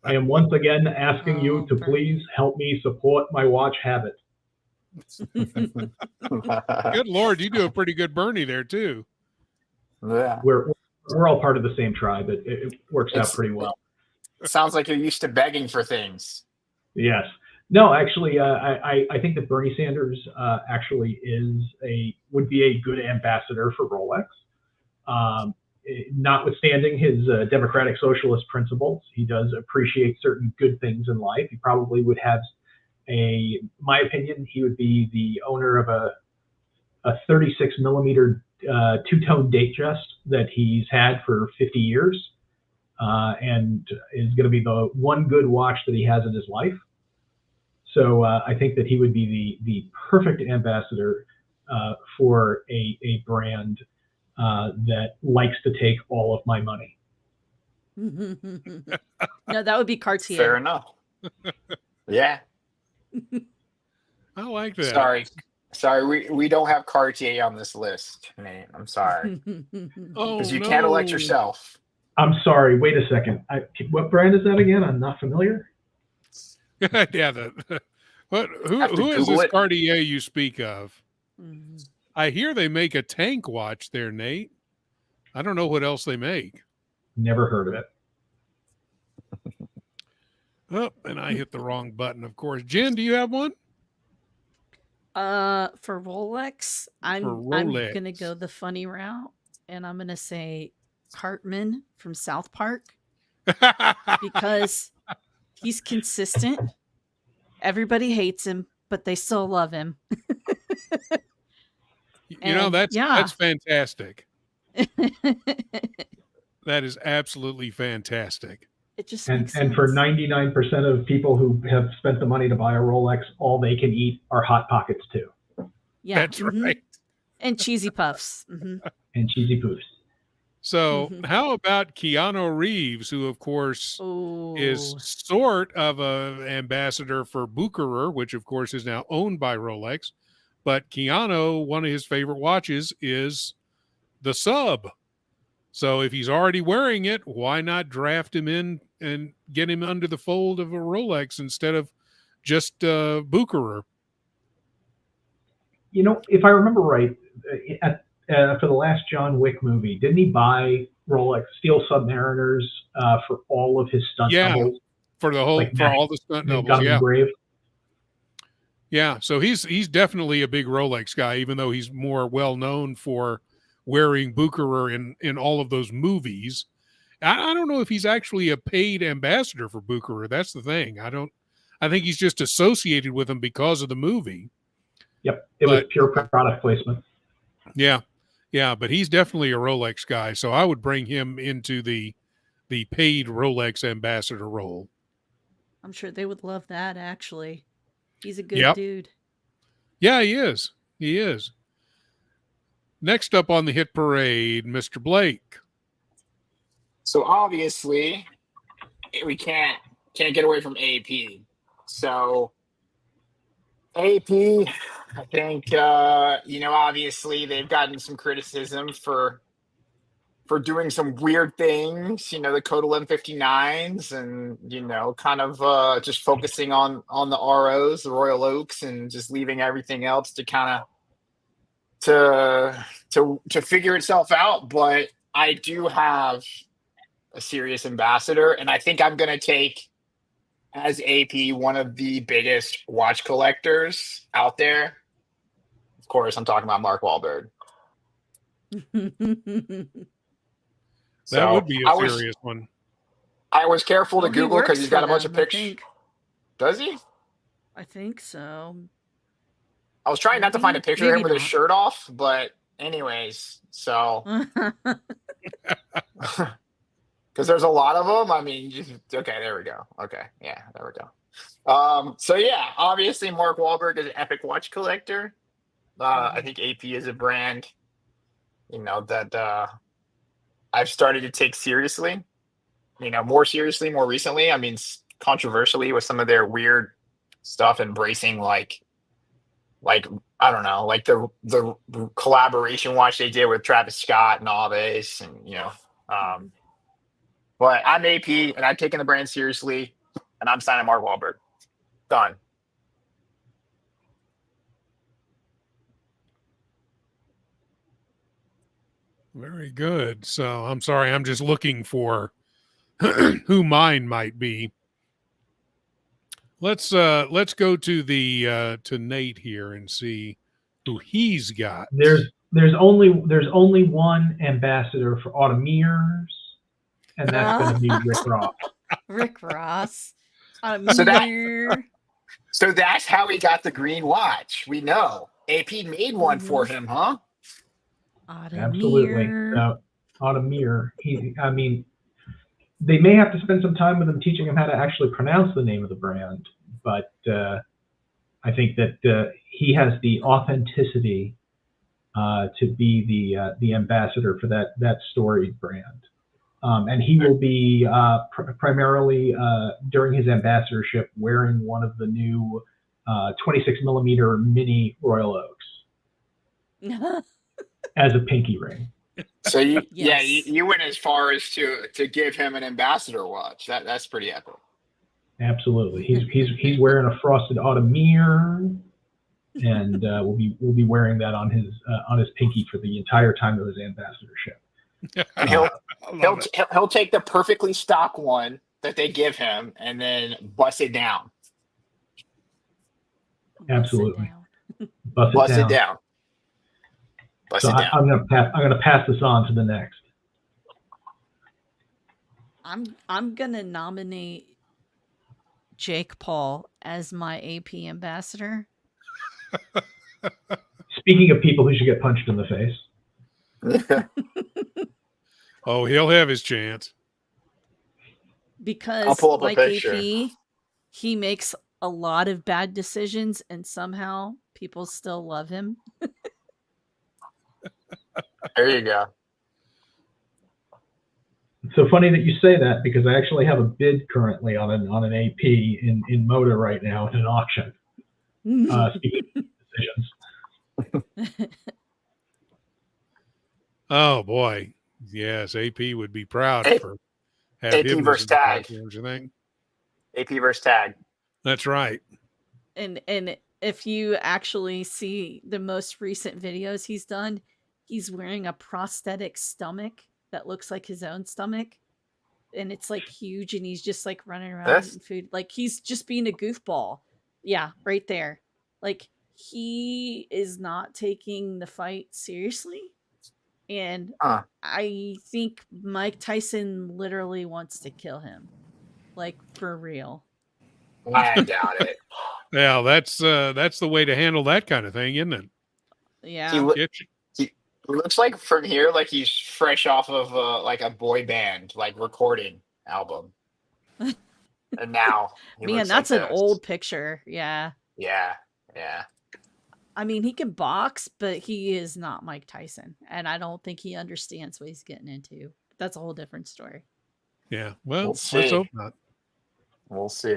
I am once again asking you to please help me support my watch habit. Good Lord, you do a pretty good Bernie there too. Yeah. We're all part of the same tribe. It works out pretty well. It sounds like you're used to begging for things. Yes. No, actually, I think that Bernie Sanders actually would be a good ambassador for Rolex. Notwithstanding his democratic socialist principles, he does appreciate certain good things in life. He probably would have my opinion, he would be the owner of a 36 millimeter two-tone Datejust that he's had for 50 years, and is going to be the one good watch that he has in his life. So I think that he would be the perfect ambassador for a brand that likes to take all of my money. No, that would be Cartier. Fair enough. Yeah. I like that. Sorry, we don't have Cartier on this list, Nate. I'm sorry. Because you can't elect yourself. I'm sorry. Wait a second. What brand is that again? I'm not familiar. Yeah. Who is this Cartier you speak of? Mm-hmm. I hear they make a tank watch there, Nate. I don't know what else they make. Never heard of it. Oh, and I hit the wrong button, of course. Jen, do you have one? For Rolex, I'm gonna go the funny route, and I'm gonna say Cartman from South Park because he's consistent. Everybody hates him, but they still love him. That's fantastic. That is absolutely fantastic. It just and for 99% of people who have spent the money to buy a Rolex, all they can eat are Hot Pockets too. Yeah, that's right. And cheesy puffs. And cheesy poofs. So how about Keanu Reeves, who of course is sort of an ambassador for Bucherer, which of course is now owned by Rolex. But Keanu, one of his favorite watches is the Sub. So if he's already wearing it, why not draft him in and get him under the fold of a Rolex instead of just Bucherer? You know, if I remember right, for the last John Wick movie, didn't he buy Rolex Steel Submariners for all of his stunt doubles? For the whole, for all the stunt doubles, yeah. Brave. Yeah, so he's definitely a big Rolex guy, even though he's more well known for wearing Bucherer in all of those movies. I don't know if he's actually a paid ambassador for Bucherer. That's the thing. I think he's just associated with them because of the movie. Yep, it was pure product placement. Yeah, yeah, but he's definitely a Rolex guy, so I would bring him into the paid Rolex ambassador role. I'm sure they would love that, actually. He's a good Yep. dude. Yeah, he is. He is. Next up on the hit parade, Mr. Blake. So obviously, we can't get away from AP. So AP, I think obviously they've gotten some criticism for doing some weird things, the Code 1159s, and kind of just focusing on the ROs, the Royal Oaks, and just leaving everything else to kind of to figure itself out. But I do have a serious ambassador, and I think I'm going to take as AP one of the biggest watch collectors out there. Of course, I'm talking about Mark Wahlberg. That would be a serious one. I was careful to Google because he's got a bunch of pictures. Does he? I think so. I was trying not to find a picture of him with his shirt off, but anyways, so because there's a lot of them. I mean, okay, there we go. Okay, yeah, there we go. So yeah, obviously Mark Wahlberg is an epic watch collector. I think AP is a brand, that I've started to take seriously. More seriously, more recently. I mean, controversially with some of their weird stuff, embracing like I don't know, like the collaboration watch they did with Travis Scott and all this, and but I'm AP and I'm taking the brand seriously, and I'm signing Mark Wahlberg. Done. Very good. So I'm sorry, I'm just looking for who mine might be. Let's go to the to Nate here and see who he's got. There's only one ambassador for Audemars, and that's going to be Rick Ross. Rick Ross. Audemars. So that's how he got the green watch. We know AP made one for him, huh? Audemars. Absolutely. Audemars. I mean, they may have to spend some time with him teaching him how to actually pronounce the name of the brand, but I think that he has the authenticity to be the ambassador for that storied brand. And he will be primarily during his ambassadorship wearing one of the new 26 millimeter mini Royal Oaks as a pinky ring. So you went as far as to give him an ambassador watch. That's pretty epic. Absolutely, he's wearing a frosted Audemars, and we'll be wearing that on his pinky for the entire time of his ambassadorship. And he'll take the perfectly stock one that they give him and then bust it down. Absolutely, bust it down. I'm gonna pass this on to the next. I'm gonna nominate Jake Paul as my AP ambassador. Speaking of people who should get punched in the face. Oh, he'll have his chance. Because like AP, he makes a lot of bad decisions and somehow people still love him. There you go. It's so funny that you say that because I actually have a bid currently on an AP in Moda right now in an auction. Speaking of decisions. Oh boy, yes, AP would be proud for AP versus Tag. Don't you think? AP versus Tag. That's right. And if you actually see the most recent videos he's done, he's wearing a prosthetic stomach that looks like his own stomach. And it's like huge and he's just like running around eating food. Like he's just being a goofball. Yeah, right there. Like he is not taking the fight seriously. And I think Mike Tyson literally wants to kill him. Like for real. I doubt it. Yeah, that's the way to handle that kind of thing, isn't it? Yeah. He looks like from here, like he's fresh off of like a boy band, like recording album. And now he Man, looks that's like an this. old picture. Yeah. Yeah, yeah. I mean, he can box, but he is not Mike Tyson. And I don't think he understands what he's getting into. That's a whole different story. Yeah. Well, We'll let's see. hope not. We'll see.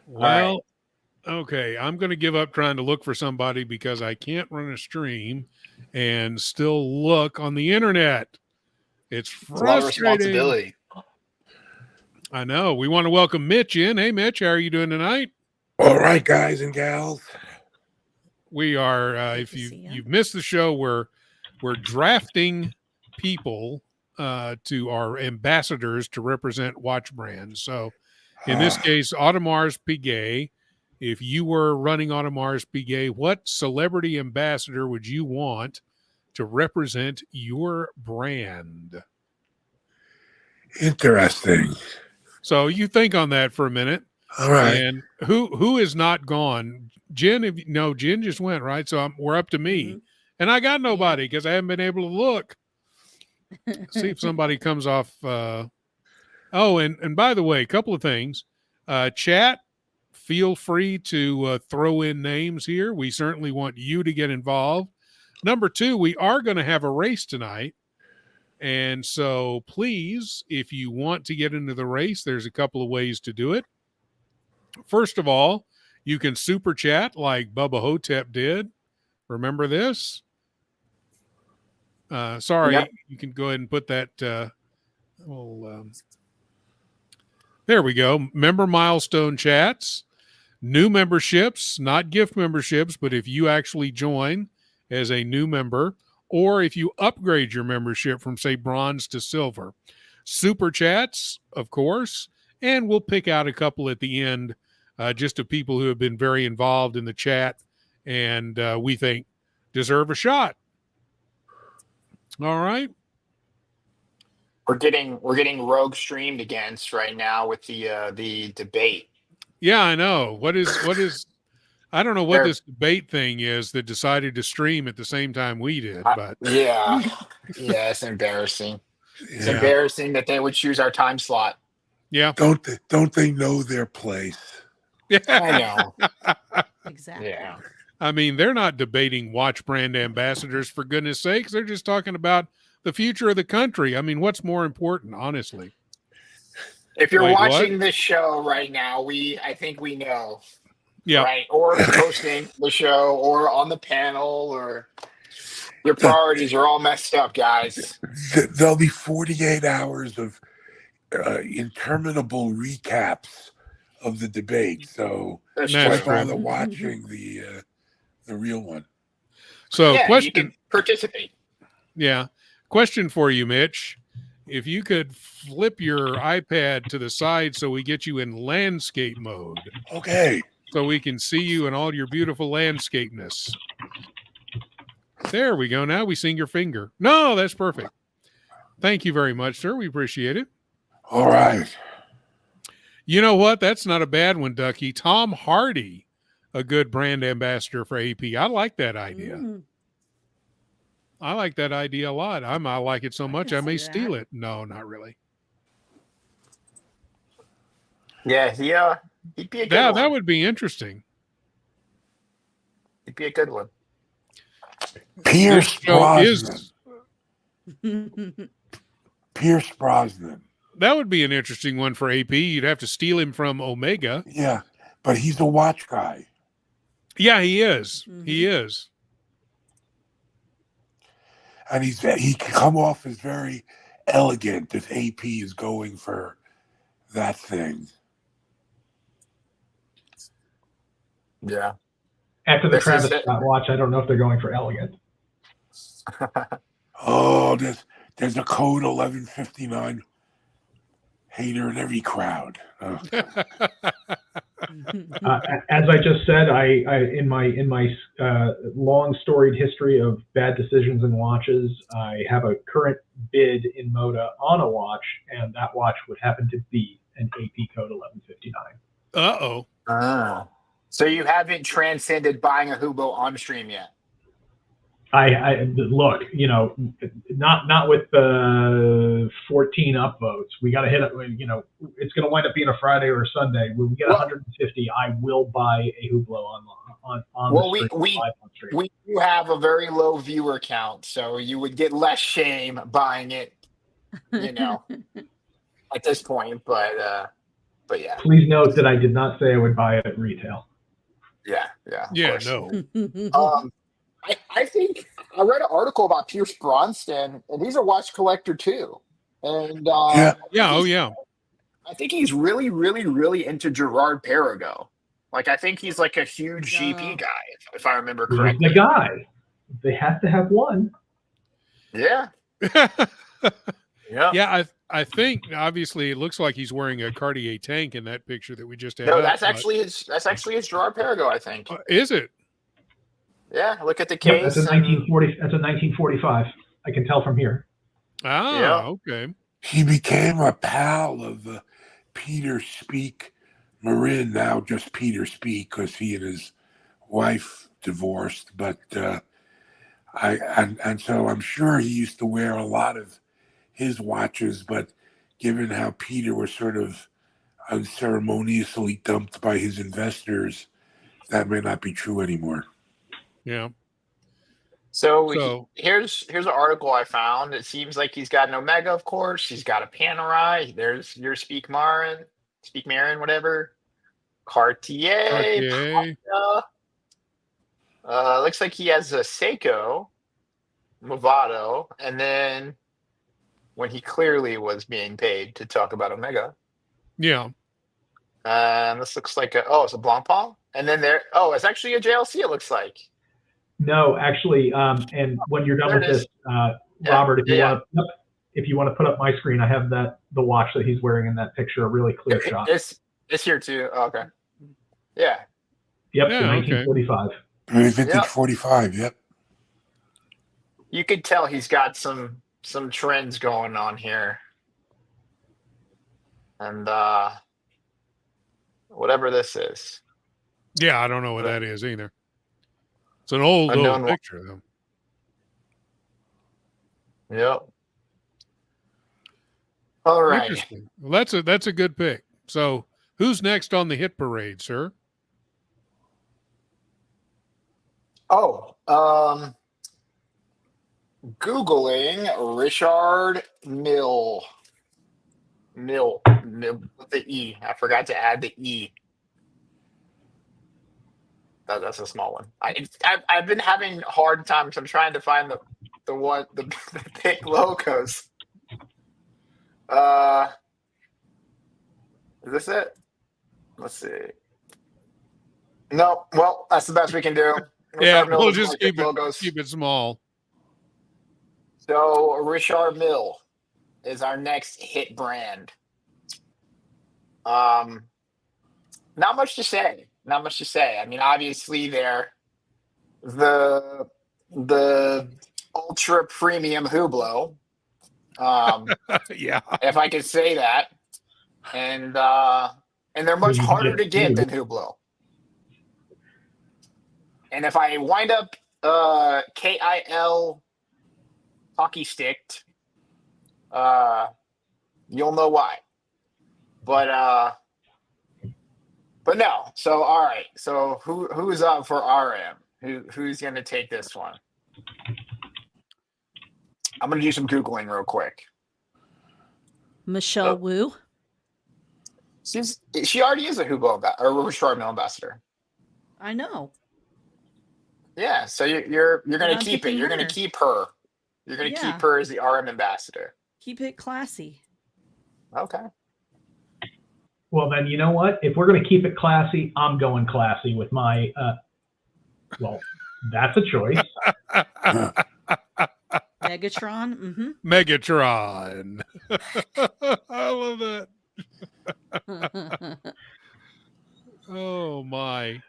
Well, okay. I'm going to give up trying to look for somebody because I can't run a stream and still look on the internet. It's It's a lot of frustrating. responsibility. I know. We want to welcome Mitch in. Hey, Mitch, how are you doing tonight? All right, guys and gals. We are. Good If to see ya. you've missed the show, we're drafting people to our ambassadors to represent watch brands. So, in this case, Audemars Piguet. If you were running Audemars Piguet, what celebrity ambassador would you want to represent your brand? Interesting. So you think on that for a minute. All right. And who is not gone? Jen, Jen just went, right? So we're up to me. Mhm. And I got nobody because I haven't been able to look. See if somebody comes off. And by the way, a couple of things. Chat, feel free to throw in names here. We certainly want you to get involved. Number two, we are going to have a race tonight. And so please, if you want to get into the race, there's a couple of ways to do it. First of all, you can super chat like Bubba Hotep did. Remember this? Sorry, Yep. You can go ahead and put that. There we go. Member milestone chats, new memberships, not gift memberships, but if you actually join as a new member, or if you upgrade your membership from, say, bronze to silver. Super chats, of course, and we'll pick out a couple at the end, just of people who have been very involved in the chat and we think deserve a shot. All right. We're getting rogue streamed against right now with the debate. Yeah, I know. What is I don't know what this debate thing is that decided to stream at the same time we did, but yeah, it's embarrassing. It's embarrassing that they would choose our time slot. Yeah. Don't they know their place? Yeah. I know. Exactly. Yeah. I mean, they're not debating watch brand ambassadors, for goodness sakes. They're just talking about the future of the country. I mean, what's more important, honestly? If you're watching this show right now, I think we know. Yeah. Right. Or hosting the show or on the panel, or your priorities are all messed up, guys. There'll be 48 hours of interminable recaps of the debate. So That's why true. bother watching the real one? So Yeah, question. you can participate. Yeah. Question for you, Mitch. If you could flip your iPad to the side so we get you in landscape mode. Okay. So we can see you in all your beautiful landscapeness. There we go. Now we sing your finger. No, that's perfect. Thank you very much, sir. We appreciate it. All right. You know what? That's not a bad one, Ducky. Tom Hardy, a good brand ambassador for AP. I like that idea. Mm. I like that idea a lot. I like it so much I may see that. steal it. No, not really. Yeah, he'd be a good Yeah, one. that would be interesting. He'd be a good one. Pierce This show Brosnan. Pierce Brosnan. That would be an interesting one for AP. You'd have to steal him from Omega. Yeah, but he's a watch guy. Yeah, he is. Mhm. He is. And he can come off as very elegant if AP is going for that thing. Yeah. After the This Travis is it. Scott watch, I don't know if they're going for elegant. Oh, there's a code 1159 hater in every crowd. Oh. As I just said, I in my long storied history of bad decisions in watches, I have a current bid in Moda on a watch, and that watch would happen to be and AP code 1159. Uh-oh. So you haven't transcended buying a Hublot on stream yet? I look, you know, not with the 14 upvotes. We got to hit it. You know, it's going to wind up being a Friday or a Sunday. When we get 150, I will buy a Hublot on well, the stream. We do have a very low viewer count, so you would get less shame buying it, you know, at this point. But yeah. Please note that I did not say I would buy it at retail. Yeah. No. I think I read an article about Pierce Bronston, and he's a watch collector too. And yeah. I think he's really, really, really into Gerard Perregaux. Like, I think he's like a huge GP guy, if I remember correctly. The guy. They have to have one. Yeah. Yeah. I think obviously it looks like he's wearing a Cartier tank in that picture that we just had. No, that's actually his Gerard Perregaux, I think. Is it? Yeah, look at the case. That's a 1940. That's a 1945. I can tell from here. Okay. He became a pal of Peter Speak Marin, now just Peter Speak, because he and his wife divorced. But so I'm sure he used to wear a lot of his watches, but given how Peter was sort of unceremoniously dumped by his investors, that may not be true anymore. Yeah. So here's an article I found. It seems like he's got an Omega, of course. He's got a Panerai. There's your Speak Marin, whatever. Cartier. Looks like he has a Seiko, Movado, and then when he clearly was being paid to talk about Omega. Yeah. This looks like it's a Blancpain. And then it's actually a JLC, it looks like. No, actually, and when you're done with this, Robert, if you want to put up my screen, I have the watch that he's wearing in that picture, a really clear shot. It's here too. Oh, okay. Yeah. Yep, the 1945. Vintage 45, yep. You could tell he's got some trends going on here. And whatever this is. Yeah, I don't know what that is either. It's an old picture, though. Yep. All right. Interesting. Well, that's a good pick. So, who's next on the hit parade, sir? Googling Richard Mille. Mille with the E. I forgot to add the E. That's a small one. I've been having a hard time because I'm trying to find the big logos. Is this it? Let's see. No, well, that's the best we can do. We'll just keep it small. So Richard Mille is our next hit brand. Not much to say. I mean, obviously they're the ultra premium Hublot. Yeah. If I could say that. And they're much harder to get than Hublot. And if I wind up KIL hockey sticked, you'll know why. But no. So all right. So who's up for RM? Who's gonna take this one? I'm gonna do some Googling real quick. Michelle Wu. She already is a Hublot or Richard Mille ambassador. I know. Yeah, so you're gonna keep it. You're gonna keep her. You're gonna keep her as the RM ambassador. Keep it classy. Okay. Well, then you know what? If we're gonna keep it classy, I'm going classy with my. Well, that's a choice. Megatron. Mm-hmm. Megatron. I love that. Oh my.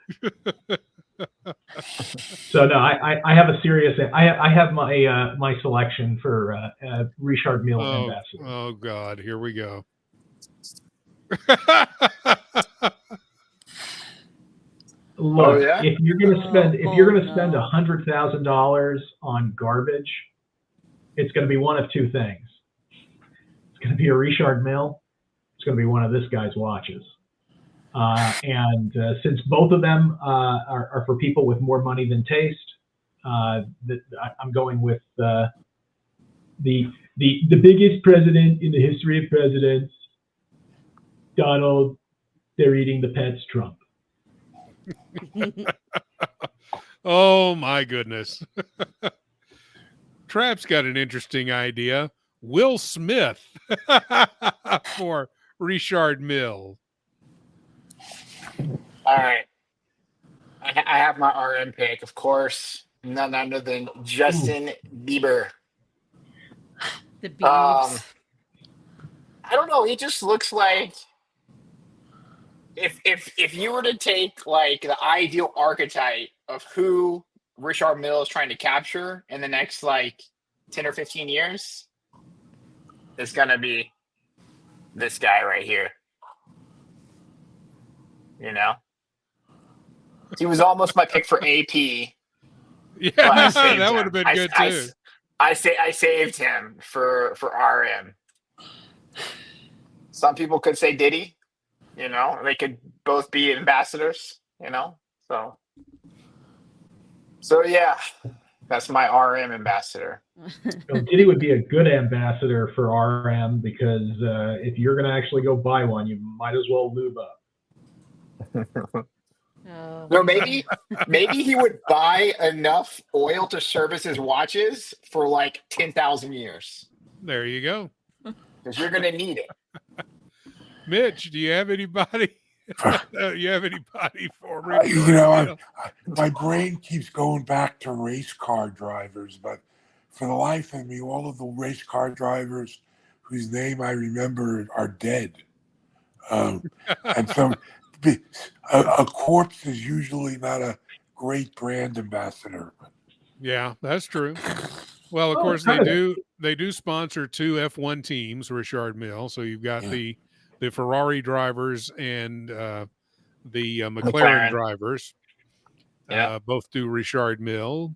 So no, I have a serious. I have my selection for Richard Mille ambassador. Oh God, here we go. Look, yeah? if you're gonna spend no. $100,000 on garbage, it's gonna be one of two things. It's gonna be a Richard Mille. It's gonna be one of this guy's watches. And since both of them are for people with more money than taste, I'm going with the biggest president in the history of presidents, Donald. They're eating the pets, Trump. Oh my goodness. Trap's got an interesting idea. Will Smith for Richard Mille. All right. I have my RM pick, of course. None other than Justin Bieber. The Biebs. I don't know. He just looks like if you were to take like the ideal archetype of who Richard Mille is trying to capture in the next like 10 or 15 years, it's gonna be this guy right here. You know? He was almost my pick for AP. Yeah, but I saved that him. would have been good I- too. I saved him for RM. Some people could say Diddy, you know, they could both be ambassadors, you know. So yeah, that's my RM ambassador. So Diddy would be a good ambassador for RM because if you're going to actually go buy one, you might as well lube up. Oh. No, maybe he would buy enough oil to service his watches for like 10,000 years. There you go. Because you're going to need it. Mitch, do you have anybody? You have anybody for You Richard know, Mille? my brain keeps going back to race car drivers, but for the life of me, all of the race car drivers whose name I remember are dead. And so a corpse is usually not a great brand ambassador. Yeah, that's true. Well, of course they do sponsor two F1 teams, Richard Mille. So you've got the Ferrari drivers and the McLaren drivers. Yeah. Both do Richard Mille.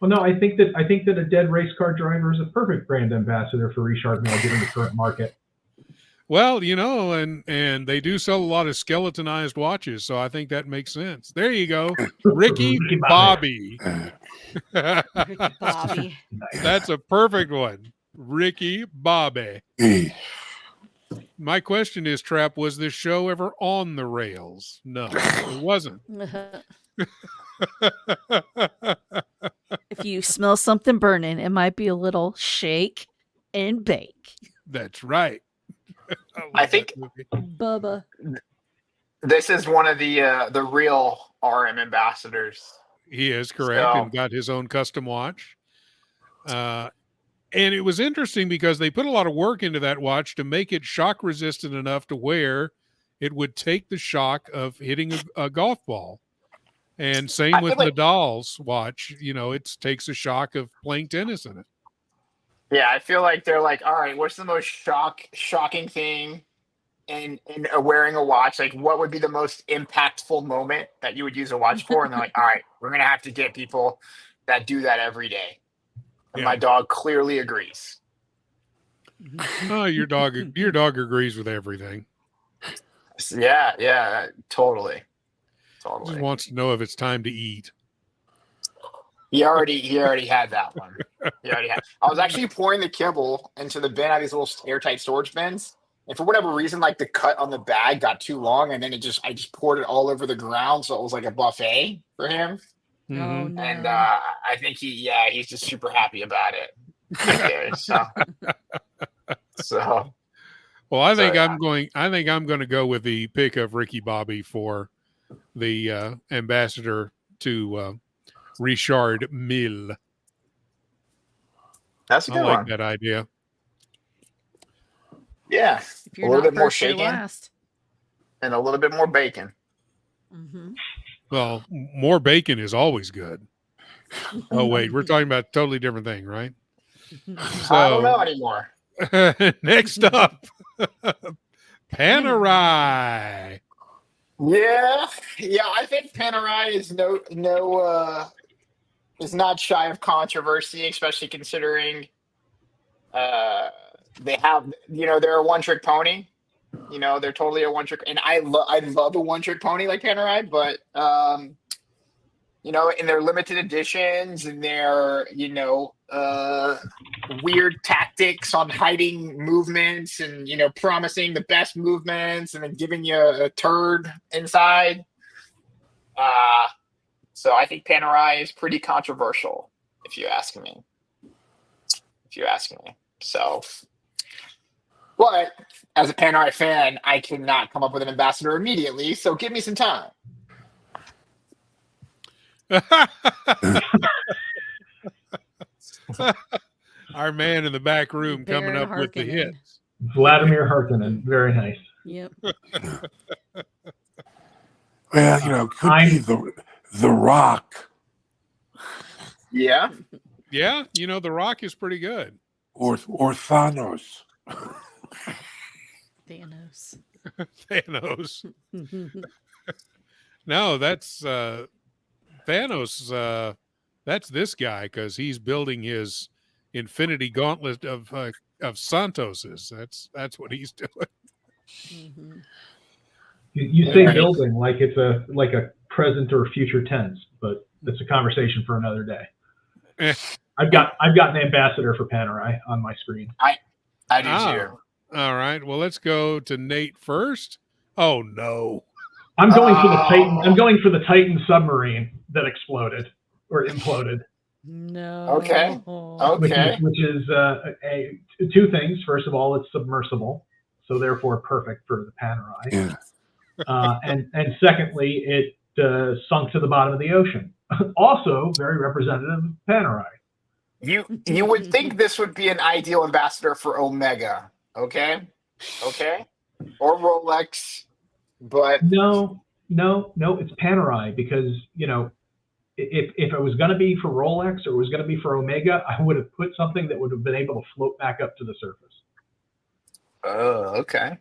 Well, no, I think that a dead race car driver is a perfect brand ambassador for Richard Mille given the current market. Well, you know, and they do sell a lot of skeletonized watches, so I think that makes sense. There you go, Ricky Bobby. Ricky Bobby. That's a perfect one, Ricky Bobby. My question is, Trap, was this show ever on the rails? No, it wasn't. If you smell something burning, it might be a little shake and bake. That's right. I think Bubba. this is one of the real RM ambassadors. He is correct, and got his own custom watch. And it was interesting because they put a lot of work into that watch to make it shock resistant enough to where it would take the shock of hitting a golf ball. And same with Nadal's watch. You know, it takes a shock of playing tennis in it. Yeah, I feel like they're like, all right, what's the most shocking thing in wearing a watch? Like, what would be the most impactful moment that you would use a watch for? And they're like, all right, we're going to have to get people that do that every day. And my dog clearly agrees. Oh, your dog agrees with everything. Yeah, totally. Just wants to know if it's time to eat. He already had that one. I was actually pouring the kibble into the bin. I have these little airtight storage bins, and for whatever reason, like the cut on the bag got too long, and then I just poured it all over the ground, so it was like a buffet for him. Mm-hmm. Oh, no. And I think he's just super happy about it. Right there, so. Well, I think I'm going to go with the pick of Ricky Bobby for the ambassador to Richard Mille. That's a good one. I like that idea. Yeah, a little bit more shaking and a little bit more bacon. Mm-hmm. Well, more bacon is always good. Oh, wait, we're talking about a totally different thing, right? So, I don't know anymore. Next up, Panerai. Yeah, I think Panerai is not shy of controversy, especially considering they have, they're a one-trick pony. They're totally a one-trick, and I love a one-trick pony like Panerai, but in their limited editions and their weird tactics on hiding movements and promising the best movements and then giving you a turd inside. So I think Panerai is pretty controversial, if you ask me. So, but as a Panerai fan, I cannot come up with an ambassador immediately. So give me some time. Our man in the back room coming Baron up with the Harkonnen. hits. Vladimir Harkonnen, very nice. Yep. Well, could be the Rock Yeah. Yeah, The Rock is pretty good. or Thanos. Thanos. Thanos. No, that's Thanos. That's this guy because he's building his Infinity Gauntlet of Santoses. That's what he's doing. Mm-hmm. You say building like it's a present or future tense, but it's a conversation for another day. I've got an ambassador for Panerai on my screen. I do too. All right. Well, let's go to Nate first. Oh no. I'm going for the Titan. I'm going for the Titan submarine that exploded or imploded. No. Okay. Which is two things. First of all, it's submersible, so therefore perfect for the Panerai. Yeah. And secondly, it sunk to the bottom of the ocean. Also, very representative of Panerai. You would think this would be an ideal ambassador for Omega, okay, or Rolex, but no, it's Panerai because if it was going to be for Rolex or it was going to be for Omega, I would have put something that would have been able to float back up to the surface. Oh, okay.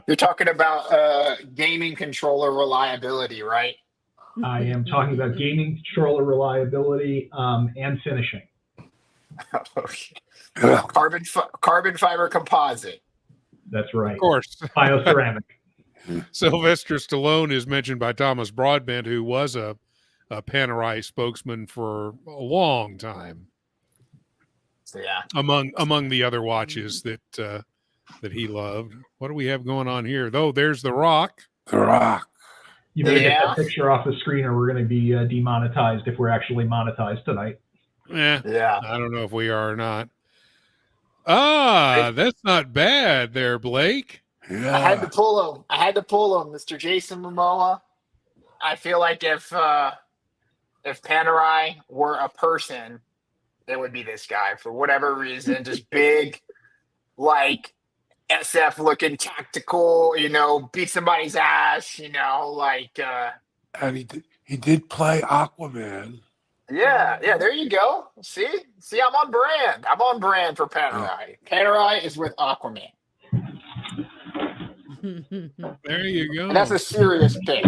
You're talking about gaming controller reliability, right? I am talking about gaming controller reliability and finishing. Okay. Carbon fiber composite. That's right. Of course. Bioceramic. Sylvester Stallone is mentioned by Thomas Broadbent, who was a Panerai spokesman for a long time. So, yeah. Among the other watches that he loved. What do we have going on here? Though there's the Rock. The Rock. You better get that picture off the screen or we're going to be demonetized if we're actually monetized tonight. Yeah. I don't know if we are or not. That's not bad there, Blake. Yeah. I had to pull him, Mr. Jason Momoa. I feel like if Panerai were a person, it would be this guy for whatever reason. Just big, like SF looking tactical, beat somebody's ass, And he did play Aquaman. Yeah, there you go. See, I'm on brand. I'm on brand for Panerai. Panerai is with Aquaman. There you go. And that's a serious pick.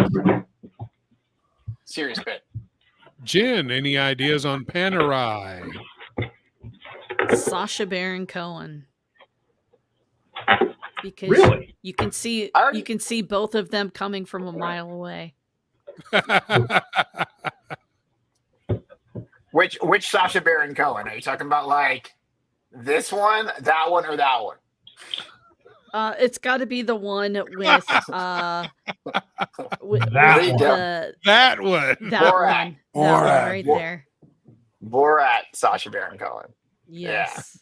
Jen, any ideas on Panerai? Sacha Baron Cohen. Because Really? you can see both of them coming from a mile away. Which Sacha Baron Cohen? Are you talking about like this one, that one, or that one? It's got to be the one with That one. Borat. That one right there. Borat, Sacha Baron Cohen. Yes.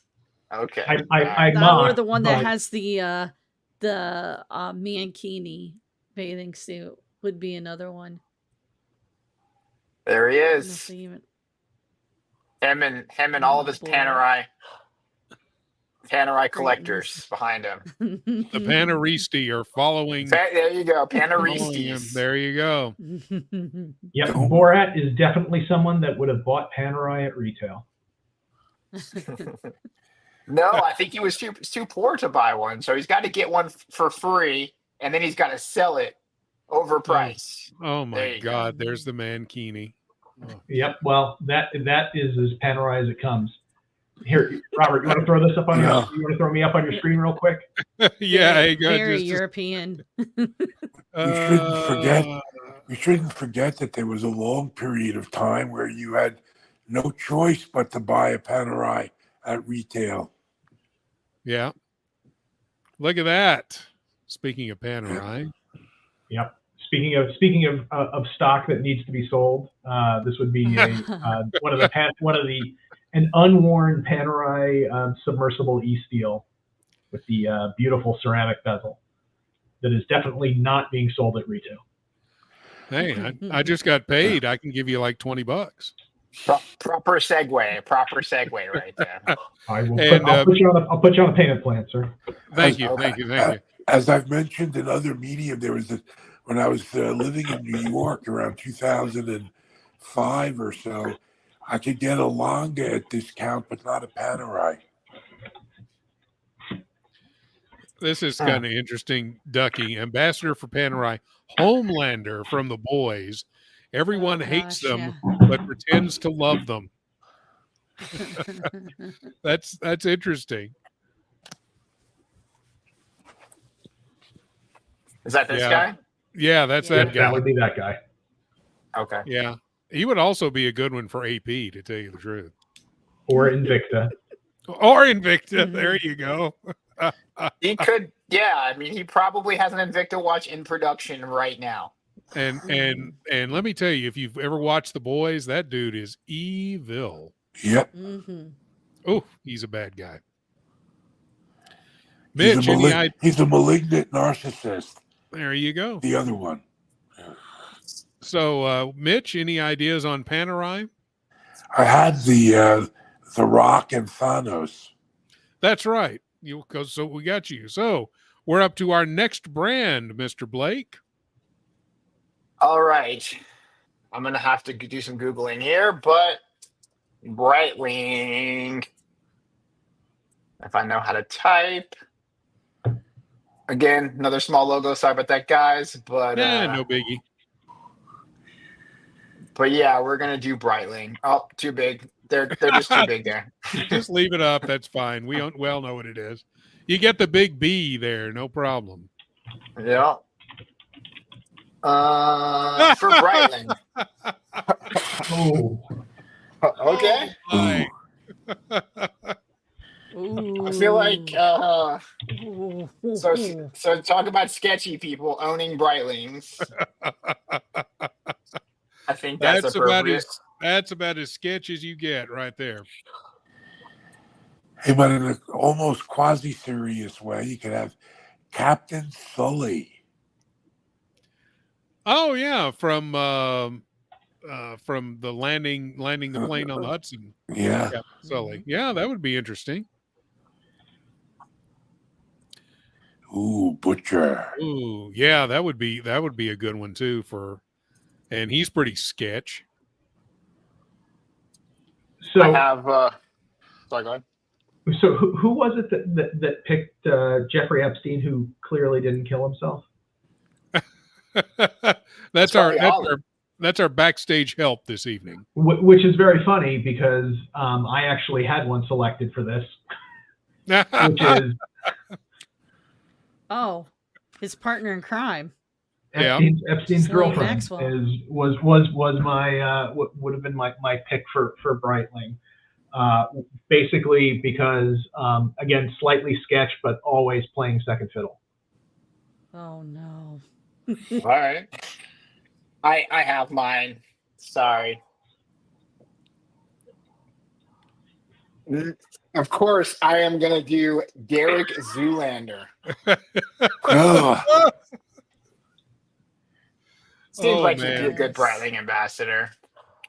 Yeah. Okay. Or the one that has the Mankini bathing suit would be another one. There he is. Him and all of his Panerai collectors behind him. The Paneristi are following. There you go, Paneristis. There you go. Yep, Borat is definitely someone that would have bought Panerai at retail. No, I think he was too poor to buy one, so he's got to get one for free, and then he's got to sell it overpriced. Oh There my you God! go. There's the mankini. Oh. Yep. Well, that is as panerai as it comes. Here, Robert, you want to throw this up on your? You want to throw me up on your screen real quick? Yeah, very, hey, God, very just- European. We shouldn't forget that there was a long period of time where you had no choice but to buy a panerai at retail. Yeah. Look at that. Speaking of panerai. Yep. Speaking of stock that needs to be sold, this would be a an unworn panerai submersible e-steel with the beautiful ceramic bezel that is definitely not being sold at retail. Hey, I just got paid. I can give you like $20. Proper segue right there. I will. And, I'll put you on a payment plan, sir. Thank you. As I've mentioned in other medium, there was when I was living in New York around 2005 or so, I could get a longa at discount, but not a panerai. This is kind of interesting, Ducky. Ambassador for Panerai, Homelander from the boys. Everyone hates them, but pretends to love them. That's interesting. Is that this guy? Yeah, that's that guy. That would be that guy. Okay. Yeah. He would also be a good one for AP, to tell you the truth. Or Invicta. Or Invicta. There you go. He could, yeah. I mean, he probably has an Invicta watch in production right now. And let me tell you, if you've ever watched The Boys, that dude is evil. Yep. Oh, he's a bad guy. Mitch, he's a malignant narcissist. There you go. The other one. So, Mitch, any ideas on panerai? I had the Rock and Thanos. That's right. So we got you. So we're up to our next brand, Mr. Blake. All right. I'm going to have to do some Googling here, but Breitling, if I know how to type. Again, another small logo. Sorry about that, guys. But no biggie. But yeah, we're going to do Breitling. Oh, too big. They're just too big there. Just leave it up. That's fine. We well know what it is. You get the big B there. No problem. Yeah. For Breitling. Oh. Okay. Oh, I feel like so talk about sketchy people owning Breitlings. I think that's appropriate. That's about as sketch as you get right there. Hey, but in an almost quasi-serious way, you could have Captain Sully. Oh yeah, from the landing the plane on the Hudson. Yeah. Captain Sully. Yeah, that would be interesting. Ooh, Butcher. Ooh, yeah, that would be a good one too and he's pretty sketch. So I have sorry, go ahead. So who was it that picked Jeffrey Epstein, who clearly didn't kill himself? That's our backstage help this evening. Which is very funny because I actually had one selected for this, which is his partner in crime. Epstein's girlfriend Maxwell. was my would have been my pick for Breitling. Basically because again, slightly sketch but always playing second fiddle. Oh no. All right. I have mine. Sorry. Of course, I am going to do Derek Zoolander. Seems like he'd be a good Breitling ambassador.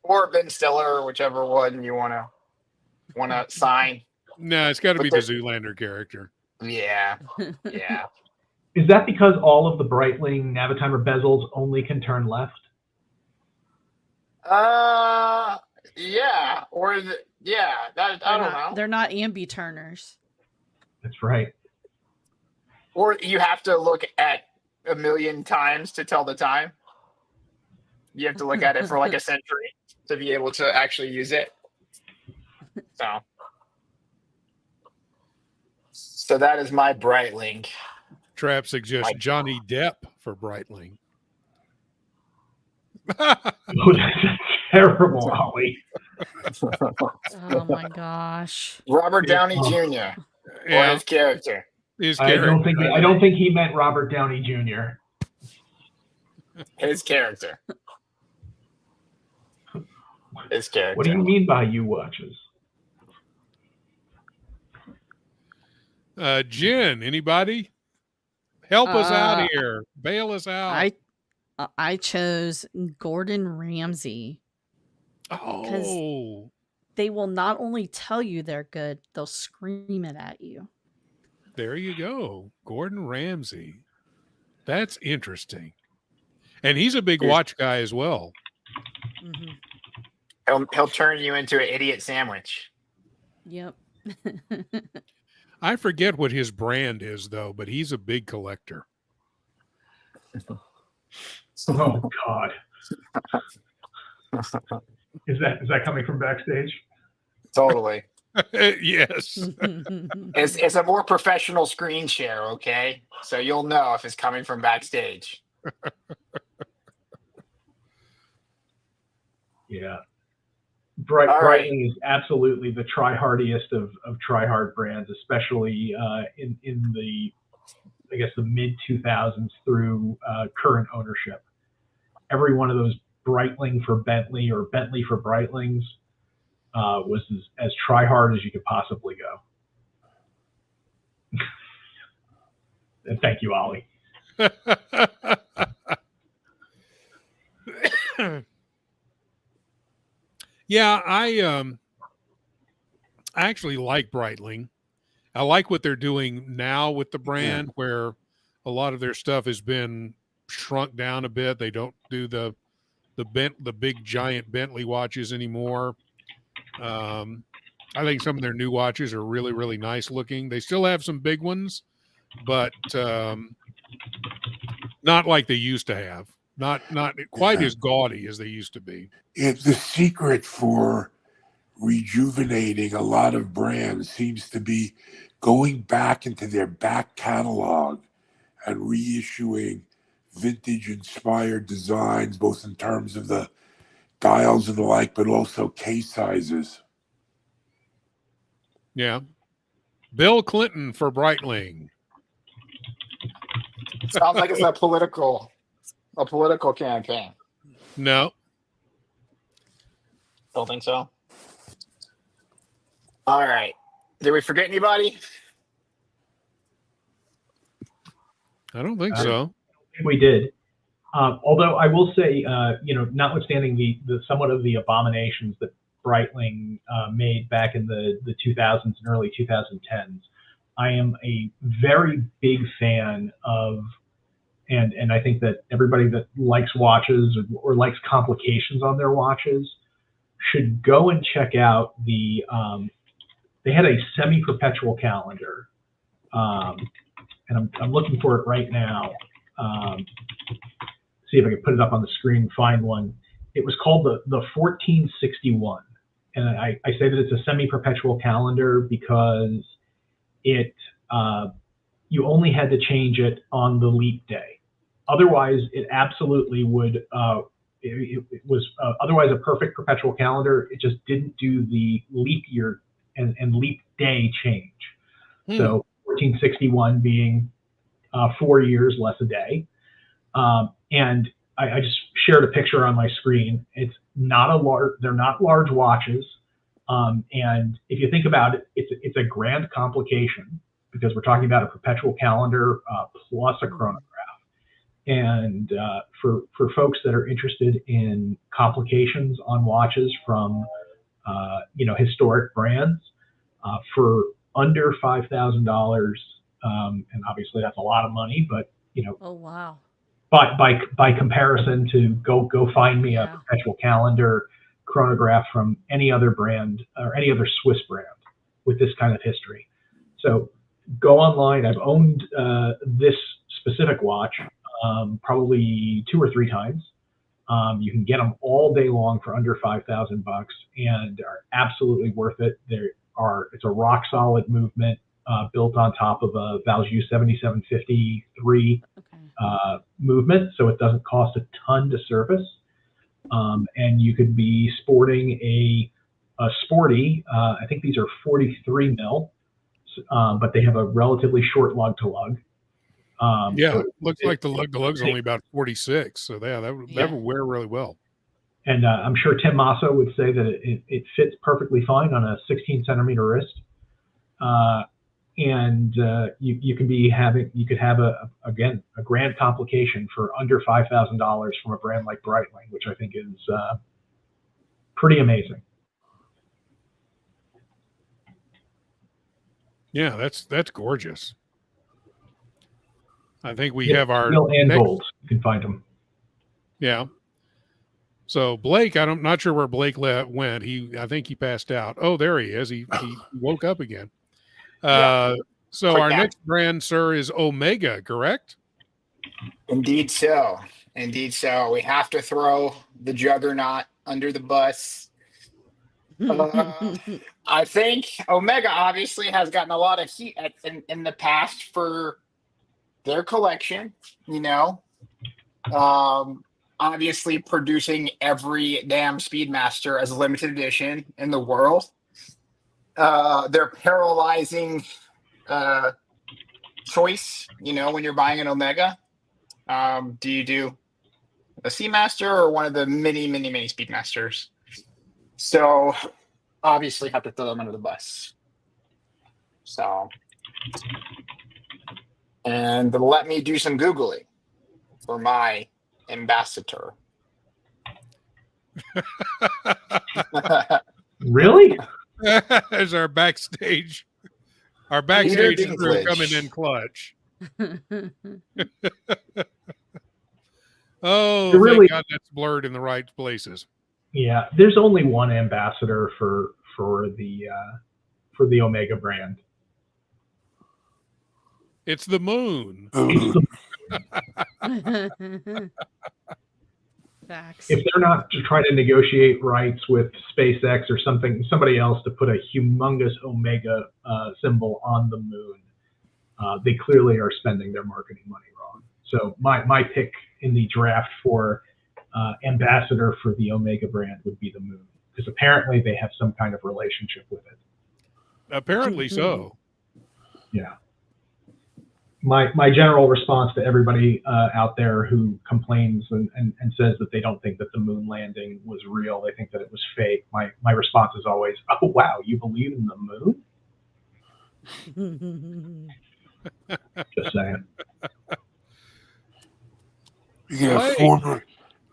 Or Ben Stiller, whichever one you want to sign. No, it's got to be the Zoolander character. Yeah. Yeah. Is that because all of the Breitling Navitimer bezels only can turn left? Yeah. Or I don't know. They're not ambi turners. That's right. Or you have to look at a million times to tell the time. You have to look at it for like a century to be able to actually use it. So that is my Breitling. Trap suggests Johnny Depp for Breitling. Oh, that's terrible, Ollie. Oh my gosh. Robert Downey Jr. Or his character. I don't think he meant Robert Downey Jr. His character. His character. What do you mean by you watches? Jen, anybody? Help us out here. Bail us out. I chose Gordon Ramsay. Oh. They will not only tell you they're good, they'll scream it at you. There you go. Gordon Ramsay. That's interesting. And he's a big watch guy as well. Mm-hmm. He'll turn you into an idiot sandwich. Yep. I forget what his brand is, though, but he's a big collector. Oh, God. Is that coming from backstage? Totally. Yes. It's a more professional screen share, okay? So you'll know if it's coming from backstage. Yeah. Breitling is absolutely the try-hardiest of try-hard brands, especially in the, I guess, the mid-2000s through current ownership. Every one of those Breitling for Bentley or Bentley for Breitlings was as try-hard as you could possibly go. And thank you, Ollie. Yeah, I actually like Breitling. I like what they're doing now with the brand, where a lot of their stuff has been shrunk down a bit. They don't do the big giant Bentley watches anymore. I think some of their new watches are really, really nice looking. They still have some big ones, but not like they used to have. Not quite as gaudy as they used to be. It's the secret for rejuvenating a lot of brands seems to be going back into their back catalog and reissuing vintage inspired designs, both in terms of the dials and the like, but also case sizes. Yeah. Bill Clinton for Breitling. Sounds like it's a political campaign. No. Don't think so. All right. Did we forget anybody? I don't think so. We did. Although I will say, notwithstanding the somewhat of the abominations that Breitling made back in the 2000s and early 2010s, I am a very big fan of, and I think that everybody that likes watches or likes complications on their watches should go and check out they had a semi-perpetual calendar, and I'm looking for it right now. See if I can put it up on the screen and find one. It was called the 1461. And I say that it's a semi-perpetual calendar because you only had to change it on the leap day. Otherwise, it absolutely would, it was otherwise a perfect perpetual calendar. It just didn't do the leap year and leap day change. So 1461 being 4 years less a day. And I just shared a picture on my screen. It's not they're not large watches. And if you think about it, it's a grand complication because we're talking about a perpetual calendar plus a chronograph. And for folks that are interested in complications on watches from historic brands, for under $5,000, and obviously that's a lot of money, but Oh wow. By comparison to go find me a perpetual calendar chronograph from any other brand or any other Swiss brand with this kind of history. So go online. I've owned this specific watch probably 2 or 3 times. You can get them all day long for under $5,000 and are absolutely worth it. It's a rock solid movement built on top of a Valjoux 7753 movement, so it doesn't cost a ton to service. And you could be sporting a sporty, I think these are 43 mil, but they have a relatively short lug to lug. So looks like the lug's only about 46, so that would wear really well. And I'm sure Tim Masso would say that it fits perfectly fine on a 16 centimeter wrist. And you could have a grand complication for under $5,000 from a brand like Breitling, which I think is pretty amazing. Yeah, that's gorgeous. I think we have our and gold. You can find them. Yeah. So Blake, I'm not sure where Blake went. I think he passed out. Oh, there he is. He woke up again. So our next brand, sir, is Omega, correct? Indeed so. Indeed so. We have to throw the juggernaut under the bus. I think Omega obviously has gotten a lot of heat in the past for their collection, obviously producing every damn Speedmaster as a limited edition in the world. Their paralyzing choice, when you're buying an Omega. Do you do a Seamaster or one of the many Speedmasters? So obviously have to throw them under the bus. So, and let me do some Googling for my ambassador. Really? As our backstage crew coming in clutch. Oh, thank God that's blurred in the right places. Yeah, there's only one ambassador for the Omega brand. It's the moon. Facts. If they're not trying to negotiate rights with SpaceX or somebody else to put a humongous Omega symbol on the moon, they clearly are spending their marketing money wrong. So my pick in the draft for ambassador for the Omega brand would be the moon, because apparently they have some kind of relationship with it. Apparently so. Yeah. My general response to everybody out there who complains and says that they don't think that the moon landing was real, they think that it was fake, my response is always, oh wow, you believe in the moon? Just saying. Yeah,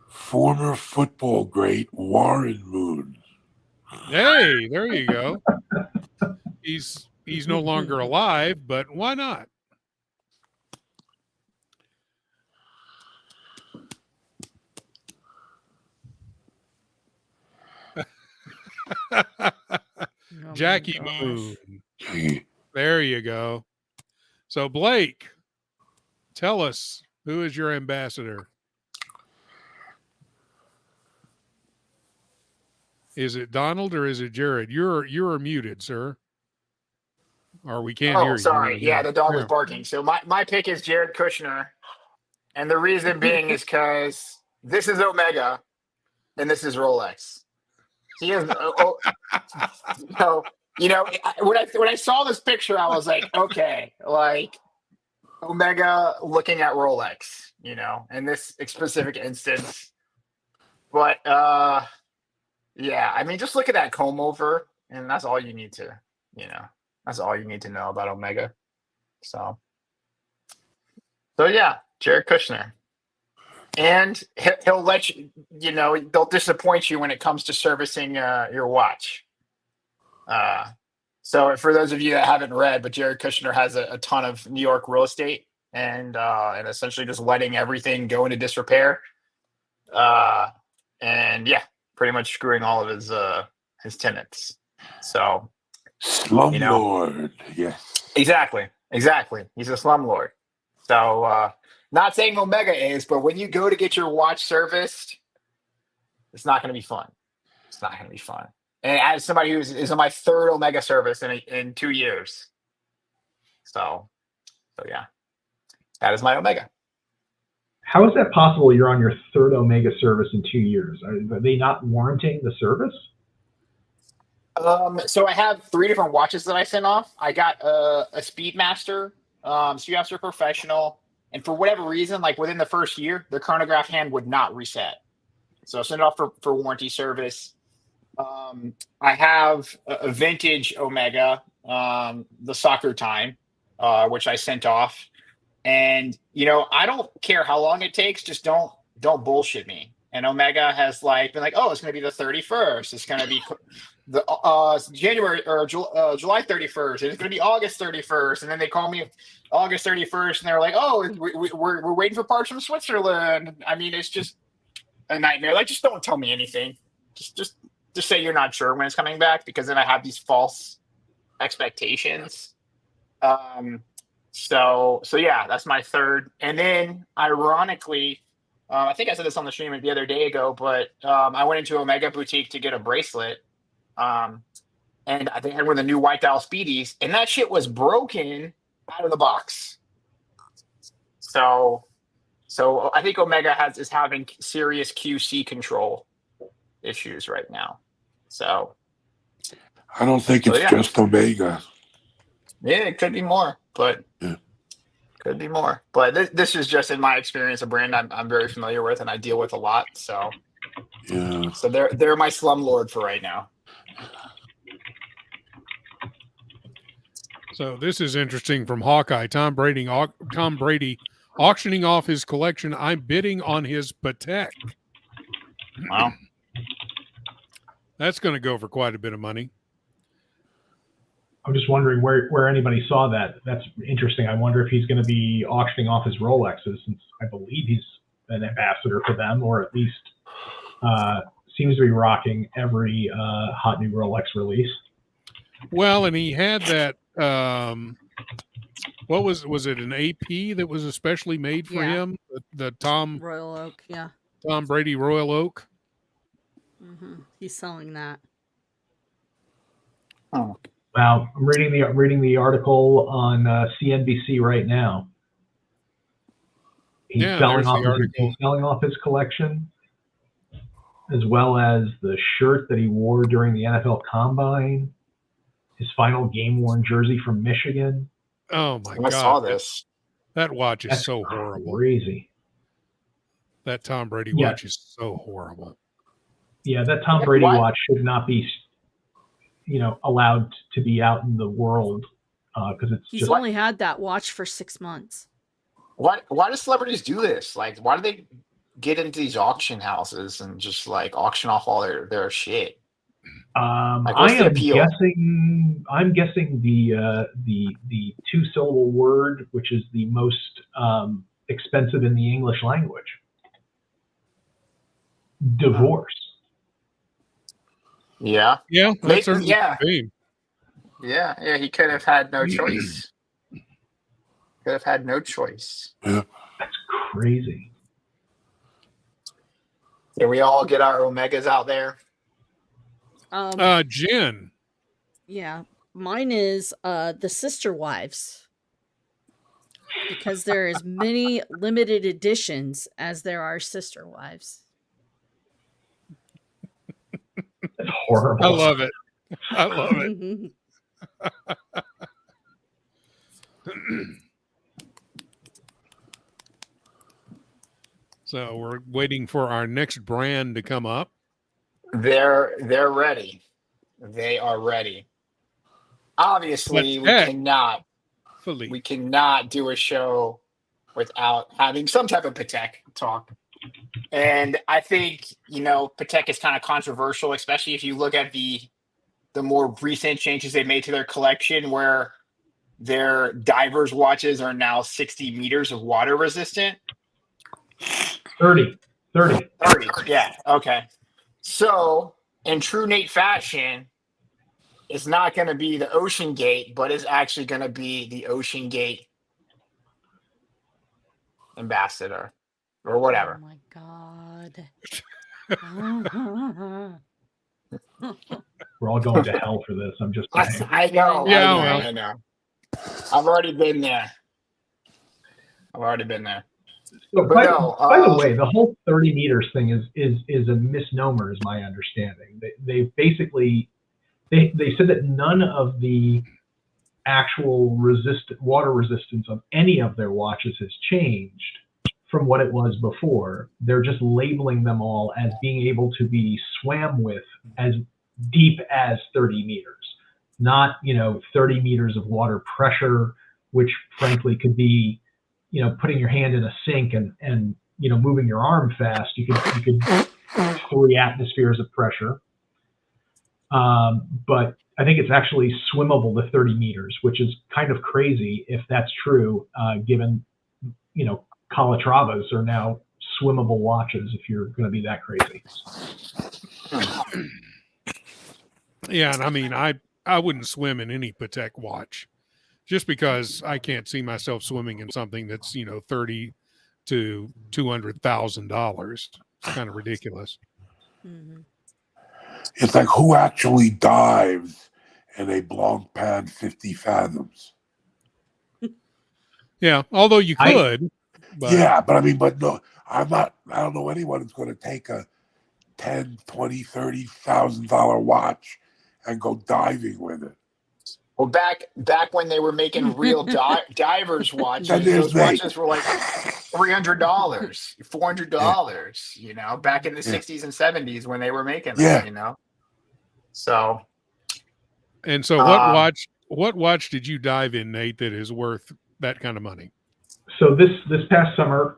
former football great Warren Moon. Hey, there you go. He's no longer alive, but why not? Jackie Moon. There you go. So Blake, tell us, who is your ambassador? Is it Donald or is it Jared? You're muted, sir. Or we can't hear you. Oh, sorry. Yeah, the dog was barking. So my pick is Jared Kushner. And the reason being is because this is Omega and this is Rolex. He has when I saw this picture, I was like, okay, like Omega looking at Rolex, in this specific instance. But yeah, I mean, just look at that comb over, and that's all you need to, that's all you need to know about Omega. So yeah, Jared Kushner. And he'll let you, they'll disappoint you when it comes to servicing your watch. So for those of you that haven't read, but Jared Kushner has a ton of New York real estate and essentially just letting everything go into disrepair. And yeah, pretty much screwing all of his tenants. So slumlord, yes. Exactly. Exactly. He's a slumlord. So, not saying Omega is, but when you go to get your watch serviced, it's not going to be fun. It's not going to be fun. And as somebody who is on my third Omega service in 2 years, so yeah, that is my Omega. How is that possible? You're on your third Omega service in 2 years. Are they not warranting the service? So I have 3 different watches that I sent off. I got a Speedmaster, Speedmaster Professional, and for whatever reason, like within the first year, the chronograph hand would not reset. So I sent it off for warranty service. I have a vintage Omega, the soccer time, which I sent off. And I don't care how long it takes, just don't bullshit me. And Omega has been like, oh, it's going to be the 31st. It's going to be the January or July 31st. And it's going to be August 31st. And then they call me August 31st, and they're like, oh, we're waiting for parts from Switzerland. I mean, it's just a nightmare. Like, just don't tell me anything. Just say you're not sure when it's coming back, because then I have these false expectations. So yeah, that's my third. And then ironically, I think I said this on the stream the other day ago, but I went into Omega Boutique to get a bracelet. And I think I had one of the new white dial speedies, and that shit was broken out of the box. So I think Omega is having serious QC control issues right now. So I don't think it's just Omega. Yeah, it could be more, but could be more. But this is just, in my experience, a brand I'm very familiar with and I deal with a lot. So yeah. So they're my slumlord for right now. So this is interesting from Hawkeye. Tom Brady auctioning off his collection. I'm bidding on his Patek. Wow. That's going to go for quite a bit of money. I'm just wondering where anybody saw that. That's interesting. I wonder if he's going to be auctioning off his Rolexes, since I believe he's an ambassador for them, or at least seems to be rocking every hot new Rolex release. Well, and he had that, what was it, an AP that was especially made for him? The Tom Royal Oak, yeah. Tom Brady Royal Oak. Mm-hmm. He's selling that. Oh. Wow, I'm reading the article on CNBC right now. He's selling off his collection, as well as the shirt that he wore during the NFL Combine, his final game-worn jersey from Michigan. Oh my God! I saw this. That watch is so horrible. Crazy. That Tom Brady watch is so horrible. Yeah, that Tom Brady watch should not be, allowed to be out in the world, because he's only had that watch for 6 months. Why do celebrities do this? Like, why do they get into these auction houses and just auction off all their shit? I'm guessing the 2-syllable word, which is the most expensive in the English language. Divorce. Yeah. Yeah. That's certainly Yeah. He could have had no choice. Could have had no choice. Yeah. That's crazy. Can we all get our Omegas out there? Jen. Yeah. Mine is the Sister Wives. Because there are as many limited editions as there are Sister Wives. That's horrible. I love it. I love it. So we're waiting for our next brand to come up. They're ready. They are ready. Obviously, we cannot do a show without having some type of Patek talk. And I think, Patek is kind of controversial, especially if you look at the more recent changes they made to their collection, where their divers watches are now 60 meters of water resistant. 30. Yeah. Okay. So in true Nate fashion, It's not going to be the Ocean Gate, but it's actually going to be the Ocean Gate ambassador or whatever. Oh my god. We're all going to hell for this. I'm just saying. I know. Yeah, I know. well. I know. I've already been there. So But by, no, by the way, the whole 30 meters thing is a misnomer, is my understanding. They basically they said that none of the actual water resistance of any of their watches has changed from what it was before. They're just labeling them all as being able to be swam with as deep as 30 meters, not 30 meters of water pressure, which frankly could be putting your hand in a sink and moving your arm fast. You could 3 atmospheres of pressure. But I think it's actually swimmable to 30 meters, which is kind of crazy if that's true, given, Calatravas are now swimmable watches if you're going to be that crazy. Yeah, and I mean, I wouldn't swim in any Patek watch just because I can't see myself swimming in something that's, $30,000 to $200,000. It's kind of ridiculous. Mm-hmm. It's like, who actually dives in a Blanc pad 50 fathoms? Yeah, although you could. But No, I don't know anyone who's going to take a $10,000, $20,000, $30,000 watch and go diving with it. Well, back when they were making real divers watches, those watches were like $300, $400. Back in the 60s and 70s when they were making them. So. And so, what watch did you dive in, Nate, that is worth that kind of money? So this past summer,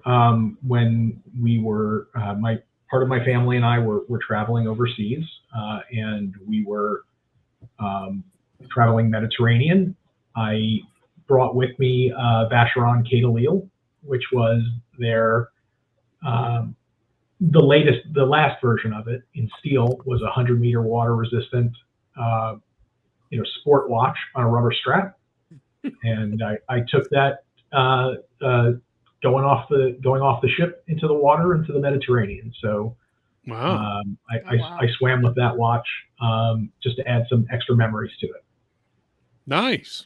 when we were part of my family and I were traveling overseas, and we were traveling Mediterranean, I brought with me Vacheron Cadalie, which was their the last version of it in steel, was a 100-meter water resistant sport watch on a rubber strap, and I took that going off the ship into the water into the Mediterranean. So wow. I swam with that watch just to add some extra memories to it. Nice.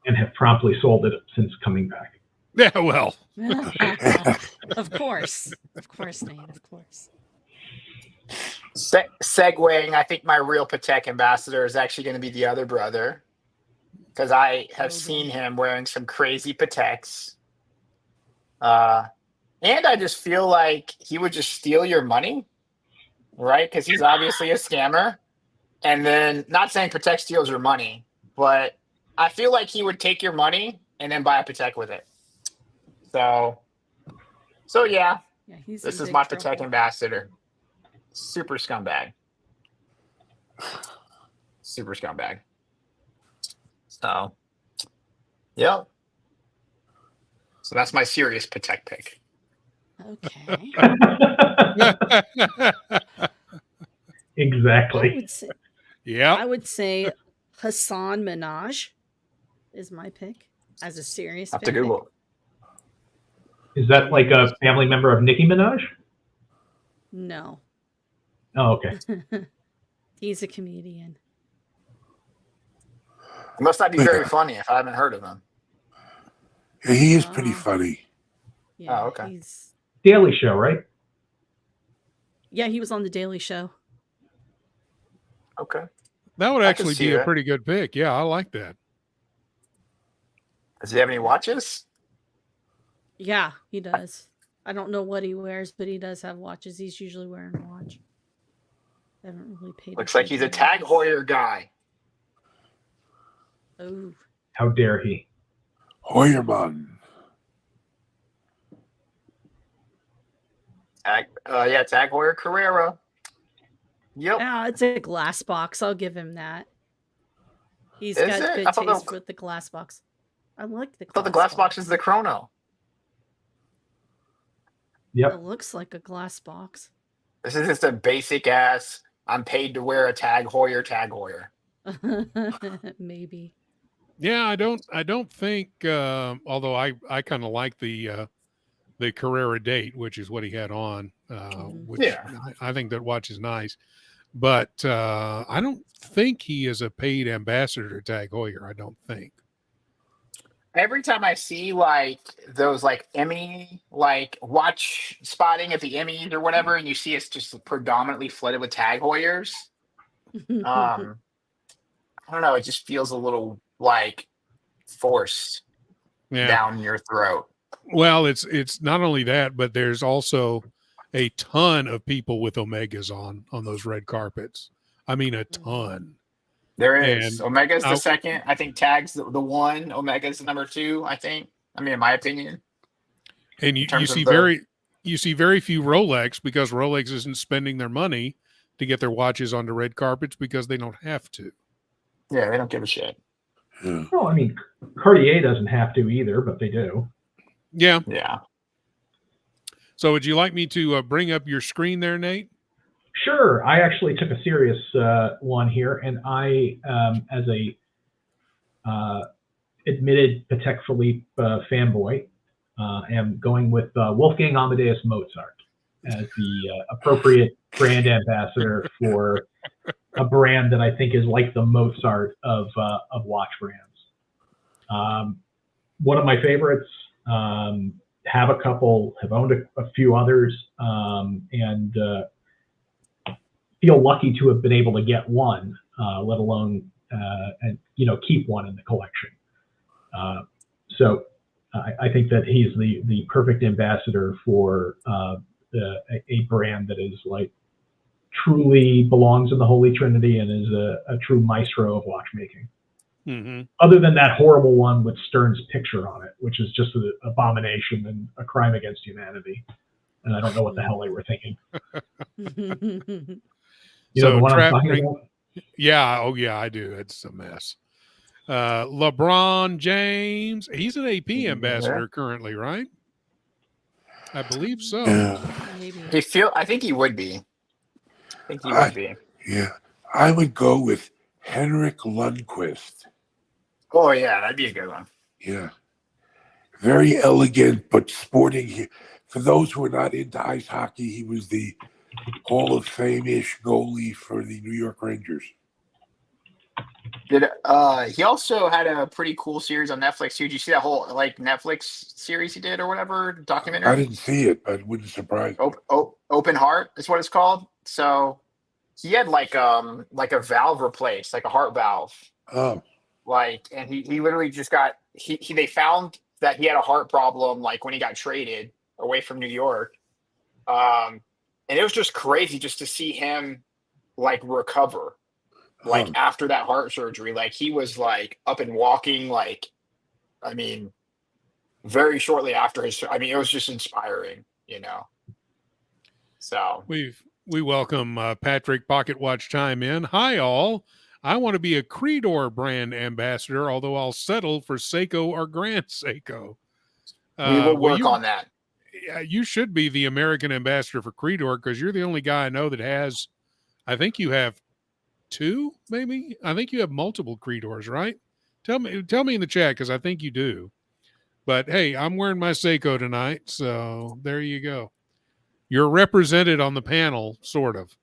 And have promptly sold it since coming back. Yeah, well. Of course, Nate, of course. Segueing, I think my real Patek ambassador is actually going to be the other brother, because I have seen him wearing some crazy Pateks. And I just feel like he would just steal your money, right? Because he's obviously a scammer. And then, not saying Patek steals your money, but I feel like he would take your money and then buy a Patek with it. So yeah, this is my Patek ambassador. Super scumbag. So, yep. So that's my serious Patek pick. Okay. Exactly. I would say Hassan Minaj is my pick as a serious Have to Google. Is that like a family member of Nicki Minaj? No. Oh, okay. He's a comedian. He must not be very funny if I haven't heard of him. Yeah, he is pretty funny. Yeah, okay. He's... Daily Show, right? Yeah, he was on the Daily Show. Okay. That would actually be a pretty good pick. Yeah, I like that. Does he have any watches? Yeah, he does. I don't know what he wears, but he does have watches. He's usually wearing a watch. I haven't really paid Looks like he's a Tag Heuer guy. Oh. How dare he? Heuermann. Tag Heuer Carrera. Yep. Yeah, it's a glass box. I'll give him that. He's got good taste with the glass box. I like the glass box. I thought the glass box is the chrono. Yep. It looks like a glass box. This is just a basic ass, I'm paid to wear a Tag Heuer. Maybe. Yeah, I don't think. Although I kind of like the Carrera date, which is what he had on, which Yeah. I think that watch is nice. But I don't think he is a paid ambassador to Tag Heuer. I don't think. Every time I see like those like Emmy like watch spotting at the Emmys or whatever, and you see it's just predominantly flooded with tag Heuers, um, I don't know, it just feels a little like forced Yeah. down your throat. Well, it's not only that, but there's also a ton of people with Omegas on those red carpets. I mean, a ton. There is. And Omega's the I, second. I think Tag's the one. Omega's the number two, I think. I mean, in my opinion, and in you terms see of the very few Rolex because Rolex isn't spending their money to get their watches onto red carpets because they don't have to. yeah, they don't give a shit. Yeah. Well, I mean, Cartier doesn't have to either, but they do. Yeah. Yeah. So would you like me to bring up your screen there, Nate? Sure. I actually took a serious one here, and I, as a admitted Patek Philippe fanboy, am going with Wolfgang Amadeus Mozart as the appropriate brand ambassador for a brand that I think is like the Mozart of watch brands. One of my favorites. Have a couple, have owned a few others, and feel lucky to have been able to get one, let alone and keep one in the collection. So I think that he's the perfect ambassador for a brand that is like truly belongs in the Holy Trinity and is a true maestro of watchmaking. Mm-hmm. Other than that horrible one with Stern's picture on it, which is just an abomination and a crime against humanity. And I don't know what the hell they were thinking. You know the one I'm talking about? Yeah. Oh, yeah, I do. It's a mess. LeBron James, he's an AP ambassador currently, right? I believe so. Yeah. Maybe. I think he would be. I think he would be. Yeah. I would go with Henrik Lundqvist. Oh yeah, that'd be a good one. Yeah. Very elegant, but sporting. For those who are not into ice hockey, he was the Hall of Fame-ish goalie for the New York Rangers. He also had a pretty cool series on Netflix too. Did you see that whole like Netflix series he did or whatever documentary? I didn't see it, but it wouldn't surprise me. Open Heart is what it's called. So he had like a valve replaced, like a heart valve. Oh. And he literally just got they found that he had a heart problem like when he got traded away from New York. And it was just crazy just to see him like recover. Like after that heart surgery, like he was like up and walking, like, I mean, very shortly after it was just inspiring, So we welcome Patrick Pocket Watch Time in. Hi, all. I want to be a Creedor brand ambassador, although I'll settle for Seiko or Grand Seiko. We will work on that. Yeah, you should be the American ambassador for Creedor because you're the only guy I know that has. I think you have two, maybe. I think you have multiple Creedors, right? Tell me in the chat because I think you do. But hey, I'm wearing my Seiko tonight, so there you go. You're represented on the panel, sort of.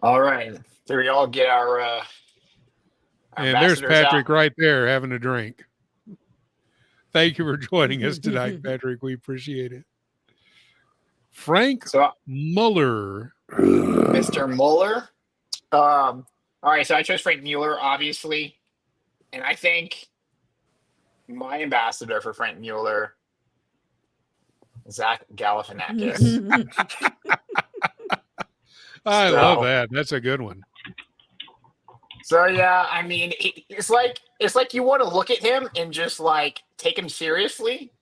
All right, there we all get our and there's Patrick out. Right there having a drink. Thank you for joining us tonight, Patrick. We appreciate it. Frank Muller. Mr. Muller. All right, so I chose Frank Muller, obviously. And I think my ambassador for Frank Muller, Zach Galifianakis. I love that. That's a good one. So yeah, I mean, it's like you want to look at him and just like take him seriously,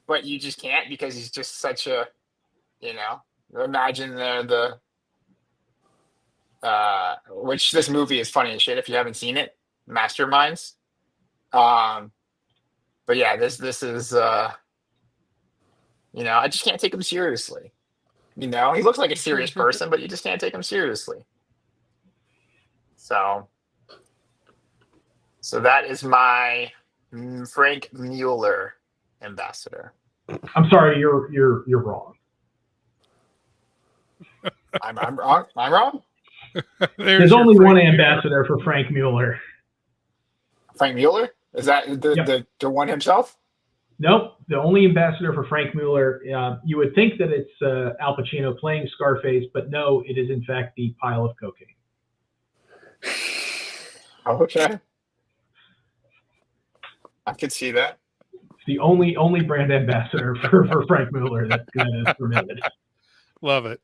but you just can't because he's just such a, imagine which this movie is funny as shit if you haven't seen it, Masterminds. But yeah, this is I just can't take him seriously. You know, he looks like a serious person, but you just can't take him seriously. So that is my Frank Mueller ambassador. I'm sorry, you're wrong. I'm wrong. I'm wrong. There's only one ambassador for Frank Mueller. Frank Mueller? Is that the one himself? Nope. The only ambassador for Frank Mueller, you would think that it's Al Pacino playing Scarface, but no, it is in fact the pile of cocaine. Okay. I could see that. It's the only brand ambassador for Frank Mueller that is permitted. Love it.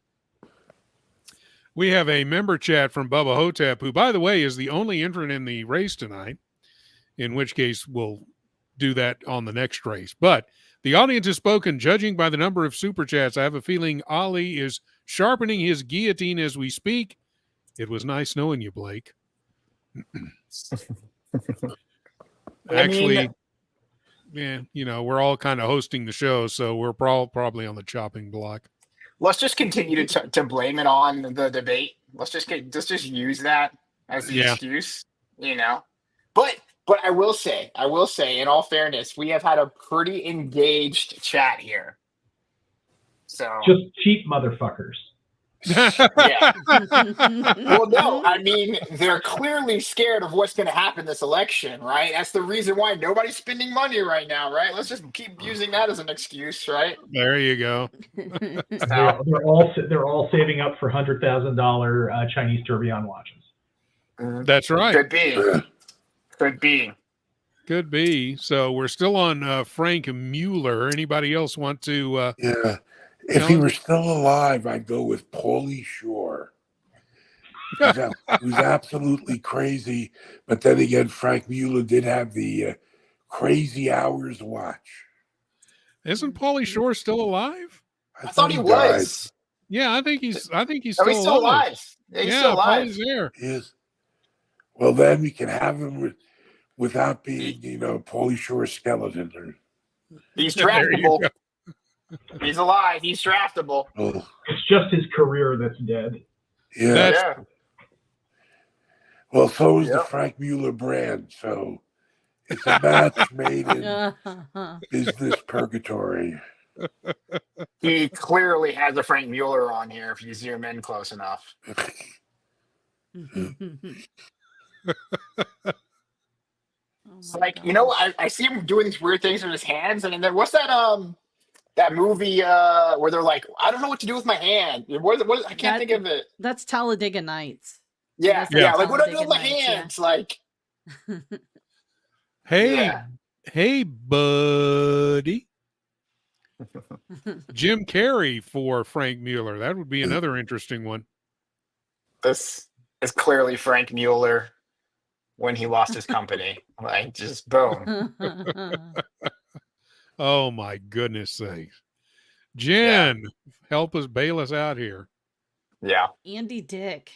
We have a member chat from Bubba Hotep, who, by the way, is the only entrant in the race tonight, in which case we'll do that on the next race. But the audience has spoken. Judging by the number of super chats, I have a feeling Ali is sharpening his guillotine as we speak. It was nice knowing you, Blake. Actually, yeah, you know, we're all kind of hosting the show, so we're probably on the chopping block. Let's just continue to blame it on the debate. Let's just use that as the excuse, you know. But I will say, in all fairness, we have had a pretty engaged chat here. So just cheap motherfuckers. Yeah. Well, no, I mean, they're clearly scared of what's going to happen this election, right? That's the reason why nobody's spending money right now, right? Let's just keep using that as an excuse, right? There you go. They're all saving up for $100,000 Chinese tourbillon watches. That's right. Could be. So we're still on Frank Mueller. Anybody else want to? Yeah. If he were still alive, I'd go with Pauly Shore. Who's absolutely crazy. But then again, Frank Mueller did have the Crazy Hours watch. Isn't Pauly Shore still alive? I thought he was. Yeah, I think he's still he's still alive. Yeah, he's still alive. Pauly's there. He is. Well, then we can have him without being, Pauly Shore skeleton. He's draftable. He's alive. He's draftable. Oh. It's just his career that's dead. Yeah. Well, so is the Frank Mueller brand. So it's a match made in business purgatory. He clearly has a Frank Mueller on here if you zoom in close enough. It's like, I see him doing these weird things with his hands, and then what's that movie where they're like, I don't know what to do with my hand. I can't think of it. That's Talladega Nights. Yeah. Like, what do I do with my hands? Yeah. Like, hey, buddy. Jim Carrey for Frank Mueller. That would be another interesting one. This is clearly Frank Mueller when he lost his company. Like, just boom. Oh my goodness sakes. Jen, help us bail us out here. Yeah. Andy Dick.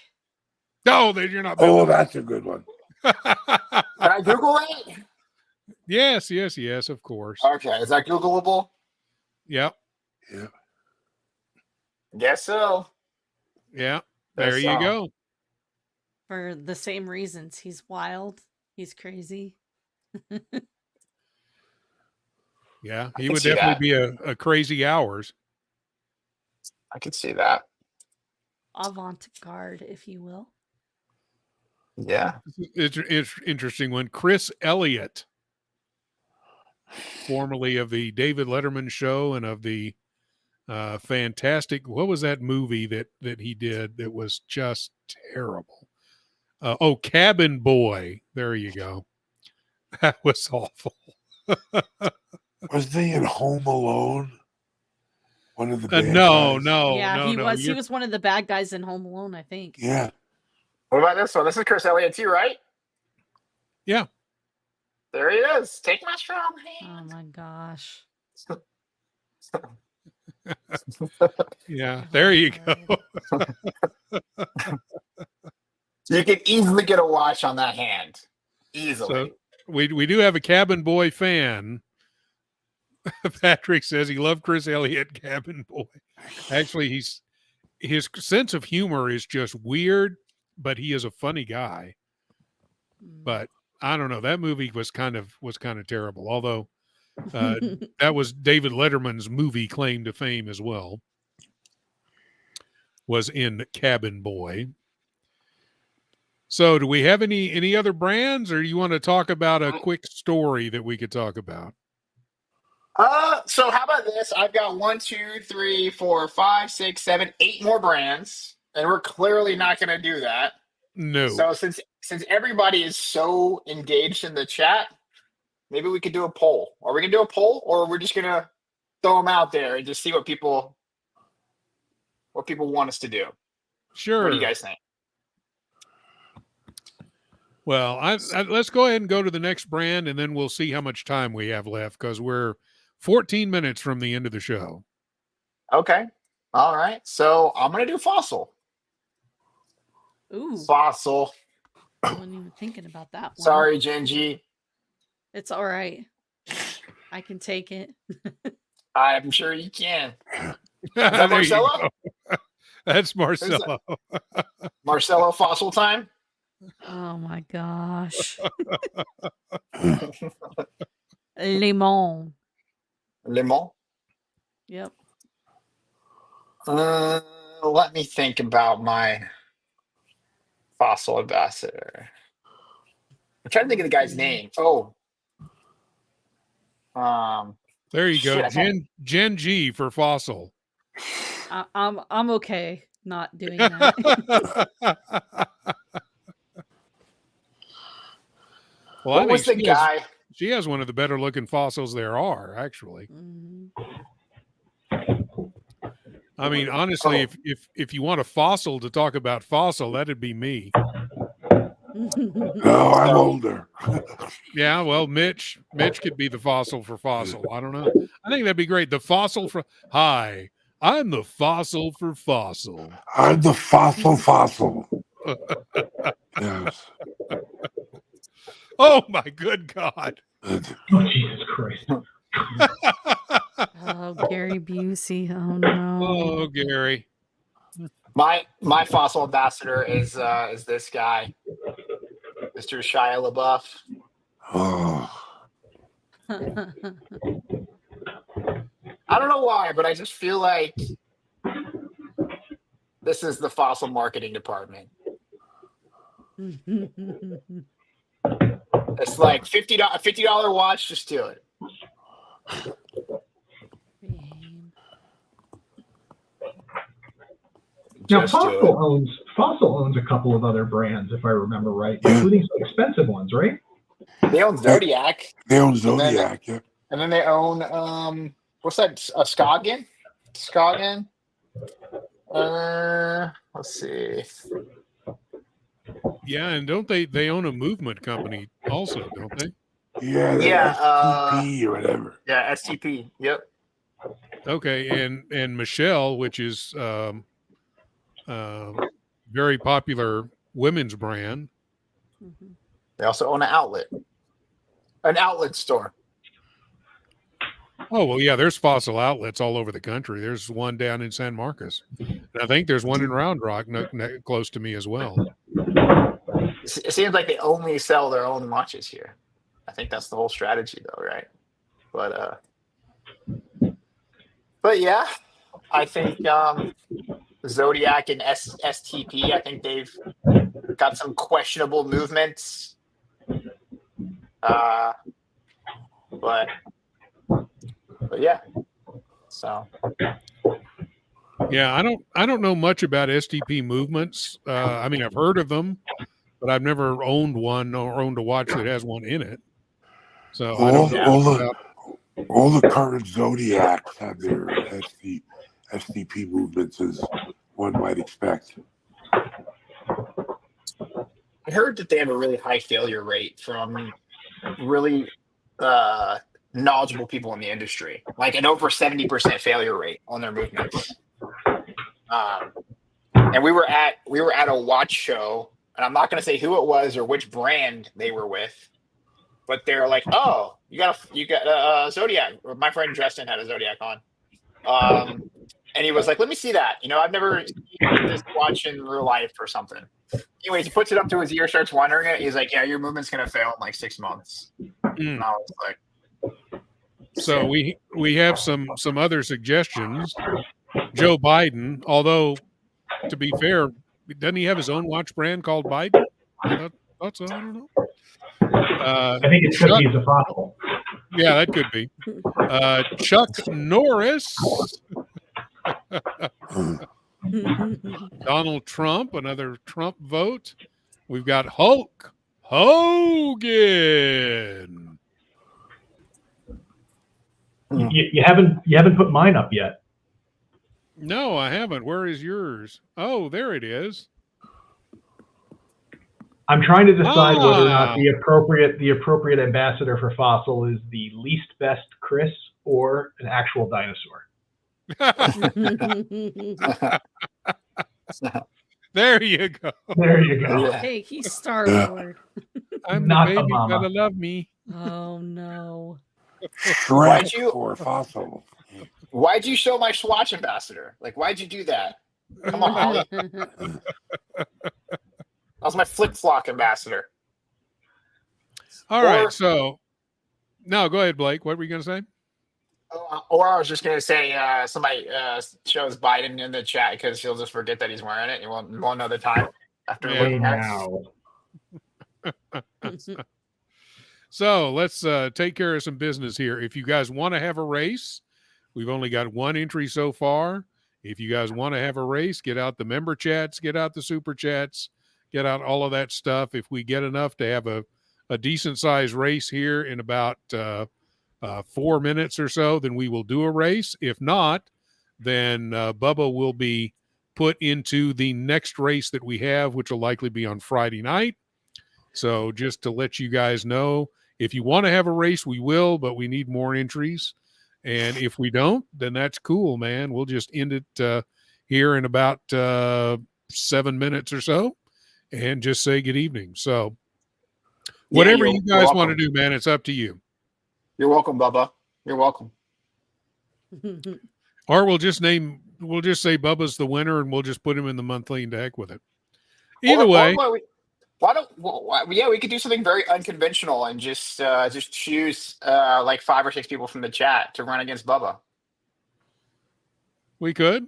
No, you're not. Oh, that's a good one. Can I Google it? Yes, of course. Okay, is that Googleable? Yep. Yeah. Guess so. Yeah. There you go. For the same reasons. He's wild. He's crazy. Yeah, he would definitely be a crazy hours. I could see that. Avant-garde, if you will. Yeah. It's interesting one. Chris Elliott, formerly of the David Letterman show and of the fantastic, what was that movie that he did that was just terrible? Cabin Boy. There you go. That was awful. Was they in Home Alone? One of the bad no. guys? Yeah, he was. He was one of the bad guys in Home Alone, I think. Yeah. What about this one? This is Chris Elliott too, right? Yeah. There he is. Take my strong hand. Oh my gosh. Yeah, there you go. You can easily get a watch on that hand. Easily. So we do have a Cabin Boy fan. Patrick says he loved Chris Elliott, Cabin Boy. Actually, his sense of humor is just weird, but he is a funny guy. But I don't know. That movie was kind of terrible. Although that was David Letterman's movie claim to fame as well. Was in Cabin Boy. So, do we have any other brands, or you want to talk about a quick story that we could talk about? So how about this? I've got 1, 2, 3, 4, 5, 6, 7, 8 more brands, and we're clearly not going to do that. No. So since everybody is so engaged in the chat, maybe we could do a poll. Are we going to do a poll, or we're just going to throw them out there and just see what people want us to do? Sure. What do you guys think? Well, let's go ahead and go to the next brand, and then we'll see how much time we have left, because we're 14 minutes from the end of the show. Okay. All right. So I'm going to do Fossil. Ooh. Fossil. I wasn't even thinking about that one. Sorry, Genji. It's all right. I can take it. I'm sure you can. Is There that you Marcelo? go. That's Marcelo. Marcelo Fossil time? Oh my gosh. Limon. Limon? Yep. Let me think about my Fossil ambassador. I'm trying to think of the guy's name. Oh. There you go. Shit, Gen G for Fossil. I'm okay not doing that. Well, what was the guy? She has one of the better looking fossils there are, actually. Mhm. I mean, honestly, if you want a fossil to talk about fossil, that'd be me. No, I'm older. Yeah, well, Mitch could be the fossil for fossil. I don't know. I think that'd be great. The fossil for hi, I'm the fossil for fossil. I'm the fossil. Yes. Oh my good God. Oh, Jesus Christ. Oh, Gary Busey. Oh no. Oh, Gary. My Fossil ambassador is this guy, Mr. Shia LaBeouf. Oh. I don't know why, but I just feel like this is the Fossil marketing department. It's like $50 watch. Just do it. Now, Just do it. Fossil owns a couple of other brands, if I remember right, including some expensive ones, right? They own Zodiac. They own Zodiac, yeah. And then they own what's that? Skagen. Let's see. Yeah, and don't they own a movement company also, don't they? Yeah, STP or whatever. Yeah, STP. Yep. Okay, and Michelle, which is very popular women's brand. They also own an outlet store. Oh, well, yeah, there's Fossil outlets all over the country. There's one down in San Marcos. And I think there's one in Round Rock close to me as well. It seems like they only sell their own watches here. I think that's the whole strategy, though, right? But yeah, I think Zodiac and STP, I think they've got some questionable movements. But yeah. So yeah, I don't know much about STP movements. I mean, I've heard of them, but I've never owned one or owned a watch that has one in it. So all the current Zodiacs have their STP movements, as one might expect. I heard that they have a really high failure rate from really knowledgeable people in the industry, like an over 70% failure rate on their movements. And we were at a watch show, and I'm not going to say who it was or which brand they were with, but they're like, "Oh, you got a Zodiac." My friend Justin had a Zodiac on, And he was like, "Let me see that. I've never seen this watch in real life or something." Anyways, he puts it up to his ear, starts wondering it. He's like, "Yeah, your movement's gonna fail in like 6 months." And I was like, so we have some other suggestions. Joe Biden, although to be fair, doesn't he have his own watch brand called Biden? I thought so. I don't know. I think it's because he's a fossil. Yeah, that could be. Chuck Norris. Donald Trump, another Trump vote. We've got Hulk Hogan. You haven't put mine up yet. No, I haven't. Where is yours? Oh, there it is. I'm trying to decide whether or not the appropriate ambassador for fossil is the least best Chris or an actual dinosaur. There you go. There you go. Hey, he's Star-Lord. I'm Not the the baby, mama. gotta love me. Oh no. Shrek or fossil. "Why'd you show my Swatch ambassador? Like, why'd you do that? Come on, Holly. That was my flip-flop ambassador." All right, so no, go ahead, Blake. What were you going to say? Or I was just gonna say, somebody shows Biden in the chat because he'll just forget that he's wearing it. You won't know the time after Yeah. looking at Now. So let's take care of some business here. If you guys want to have a race, we've only got one entry so far. If you guys want to have a race, get out the member chats, get out the super chats, get out all of that stuff. If we get enough to have a decent sized race here in about 4 minutes or so, then we will do a race. If not, then Bubba will be put into the next race that we have, which will likely be on Friday night. So just to let you guys know, if you want to have a race, we will, but we need more entries. And if we don't, then that's cool, man. We'll just end it here in about 7 minutes or so and just say good evening. So whatever you guys want to do, man, it's up to you. You're welcome, Bubba. You're welcome. Or we'll just say Bubba's the winner and we'll just put him in the monthly and to heck with it. Either way. We could do something very unconventional and just choose like 5 or 6 people from the chat to run against Bubba. We could.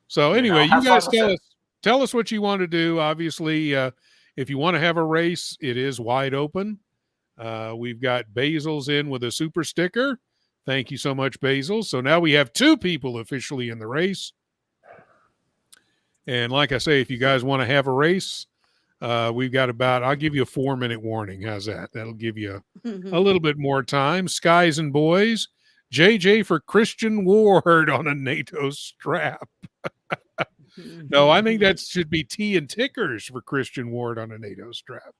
So anyway, you guys tell us what you want to do. Obviously, if you want to have a race, it is wide open. We've got Basil's in with a super sticker. Thank you so much, Basil. So now we have 2 people officially in the race. And like I say, if you guys want to have a race, we've got I'll give you a 4-minute warning. How's that? That'll give you a little bit more time. Skies and boys, JJ for Christian Ward on a NATO strap. No, I think that should be tea and tickers for Christian Ward on a NATO strap.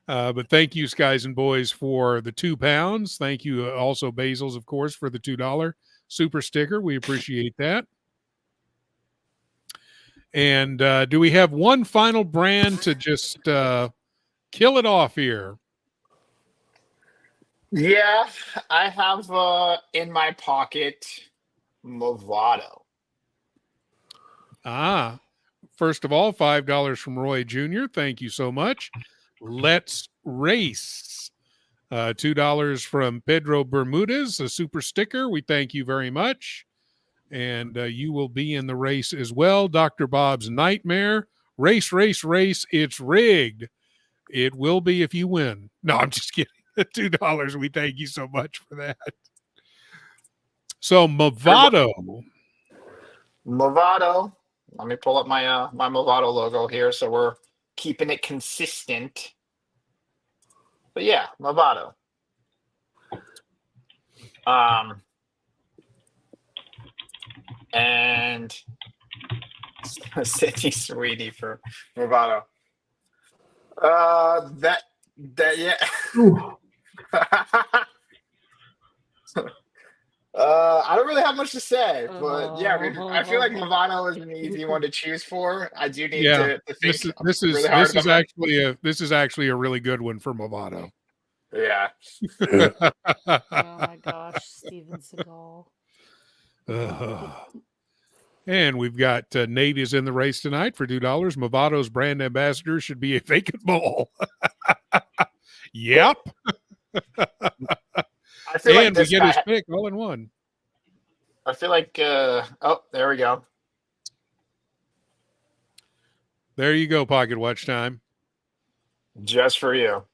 But thank you, Skies and Boys, for the £2. Thank you also, Basil's, of course, for the $2 super sticker. We appreciate that. And do we have one final brand to just kill it off here? Yeah, I have in my pocket Movado. First of all, $5 from Roy Jr. Thank you so much. Let's race. $2 from Pedro Bermudez, a super sticker. We thank you very much. And you will be in the race as well. Dr. Bob's Nightmare. Race, race, race. It's rigged. It will be if you win. No, I'm just kidding. $2. We thank you so much for that. So Movado. Let me pull up my my Movado logo here, so we're keeping it consistent. But yeah, Movado. And Sydney Sweetie for Movado. Yeah. I don't really have much to say, but yeah, I feel like Movado is an easy one to choose for. I do need to think this is actually a really good one for Movado. Yeah. Oh my gosh, Steven Seagal. And we've got Nate is in the race tonight for $2. Movado's brand ambassador should be a vacant mole. Yep. I feel like And we this get guy. his pick all in one. I feel like. Oh, there we go. There you go, pocket watch time. Just for you.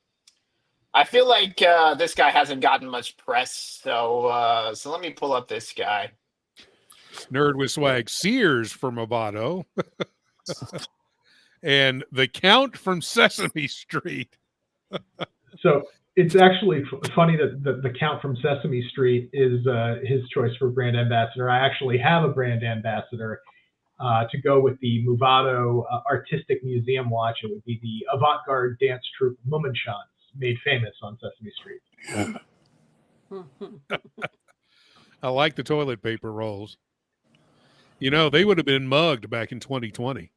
I feel like this guy hasn't gotten much press, so let me pull up this guy. Nerd with swag. Sears for Movado. And the Count from Sesame Street. So it's actually funny that the Count from Sesame Street is his choice for brand ambassador. I actually have a brand ambassador to go with the Movado Artistic Museum watch. It would be the avant-garde dance troupe Mummenschanz, made famous on Sesame Street. Yeah. I like the toilet paper rolls. You know, they would have been mugged back in 2020.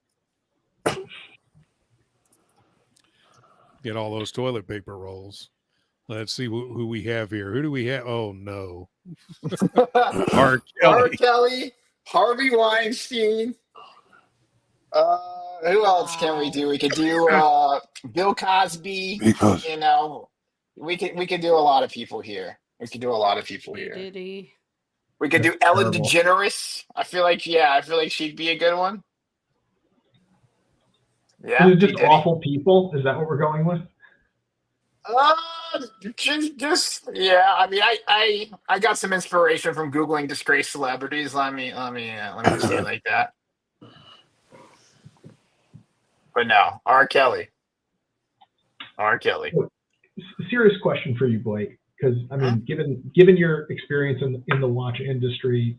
Get all those toilet paper rolls. Let's see who we have here. Who do we have? Oh, no. R. R. Kelly. Kelly, Harvey Weinstein. Who else can we do? We could do Bill Cosby. Because You know, we could do a lot of people here. We could do a lot of people here. Diddy. We could do That's Ellen terrible. DeGeneres. I feel like she'd be a good one. Yeah, Is it P. just Diddy. awful people? Is that what we're going with? Just yeah. I mean, I got some inspiration from googling disgraced celebrities. Let me just say it like that. But no, R. Kelly. R. Kelly. Serious question for you, Blake, because I mean, given your experience in the watch industry,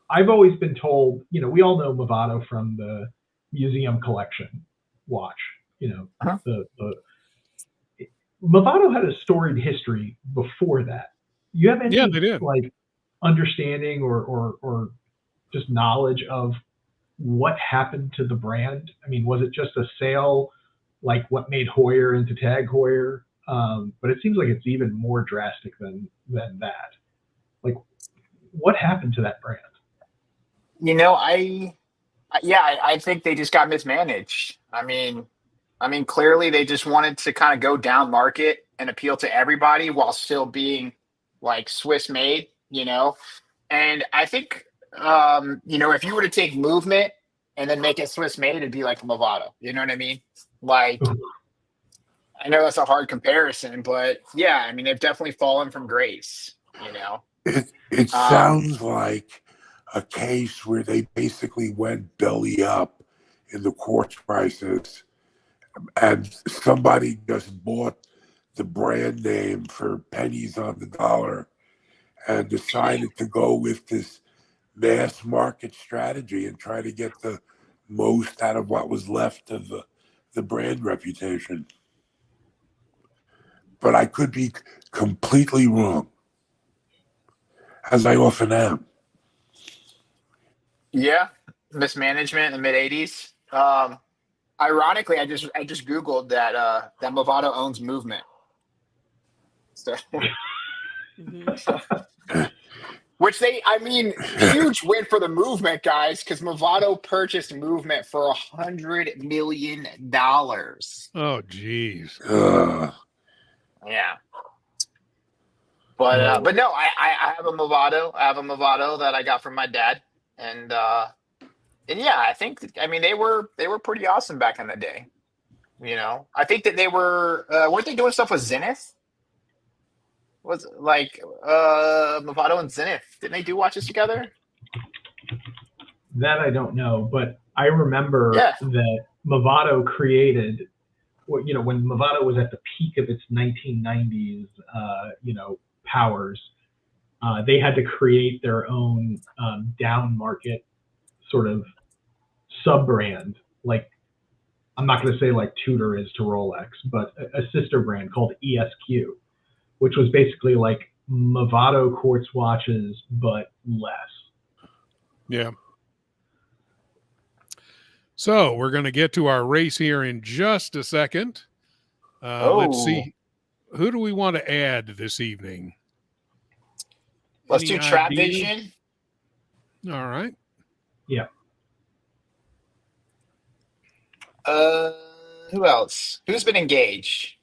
I've always been told, we all know Movado from the museum collection watch. The Movado had a storied history before that. You have any they did. like understanding or just knowledge of what happened to the brand? I mean, was it just a sale like what made Hoyer into Tag Heuer? But it seems like it's even more drastic than that. Like, what happened to that brand? I think they just got mismanaged. I mean, clearly they just wanted to kind of go down market and appeal to everybody while still being like Swiss made, And I think, if you were to take movement and then make it Swiss made, it'd be like Movado. You know what I mean? Like, I know that's a hard comparison, but yeah, I mean, they've definitely fallen from grace, it sounds like a case where they basically went belly up in the quartz prices, and somebody just bought the brand name for pennies on the dollar and decided to go with this mass market strategy and try to get the most out of what was left of the brand reputation. But I could be completely wrong, as I often am. Yeah, mismanagement in the mid '80s. Ironically, I just Googled that Movado owns Movement. So, which huge win for the Movement guys, because Movado purchased Movement for $100 million. Oh, geez. Yeah. But no, I have a Movado. I have a Movado that I got from my dad, and yeah, I think they were pretty awesome back in the day. I think that they weren't they doing stuff with Zenith? Was it like Movado and Zenith? Didn't they do watches together? That I don't know, but I remember that Movado created, when Movado was at the peak of its 1990s, powers, they had to create their own down market sort of sub-brand. Like, I'm not going to say like Tudor is to Rolex, but a sister brand called ESQ, which was basically like Movado quartz watches, but less. Yeah. So we're going to get to our race here in just a second. Let's see. Who do we want to add this evening? Let's Any do Trap ideas? Vision. All right. Yeah. Who else? Who's been engaged?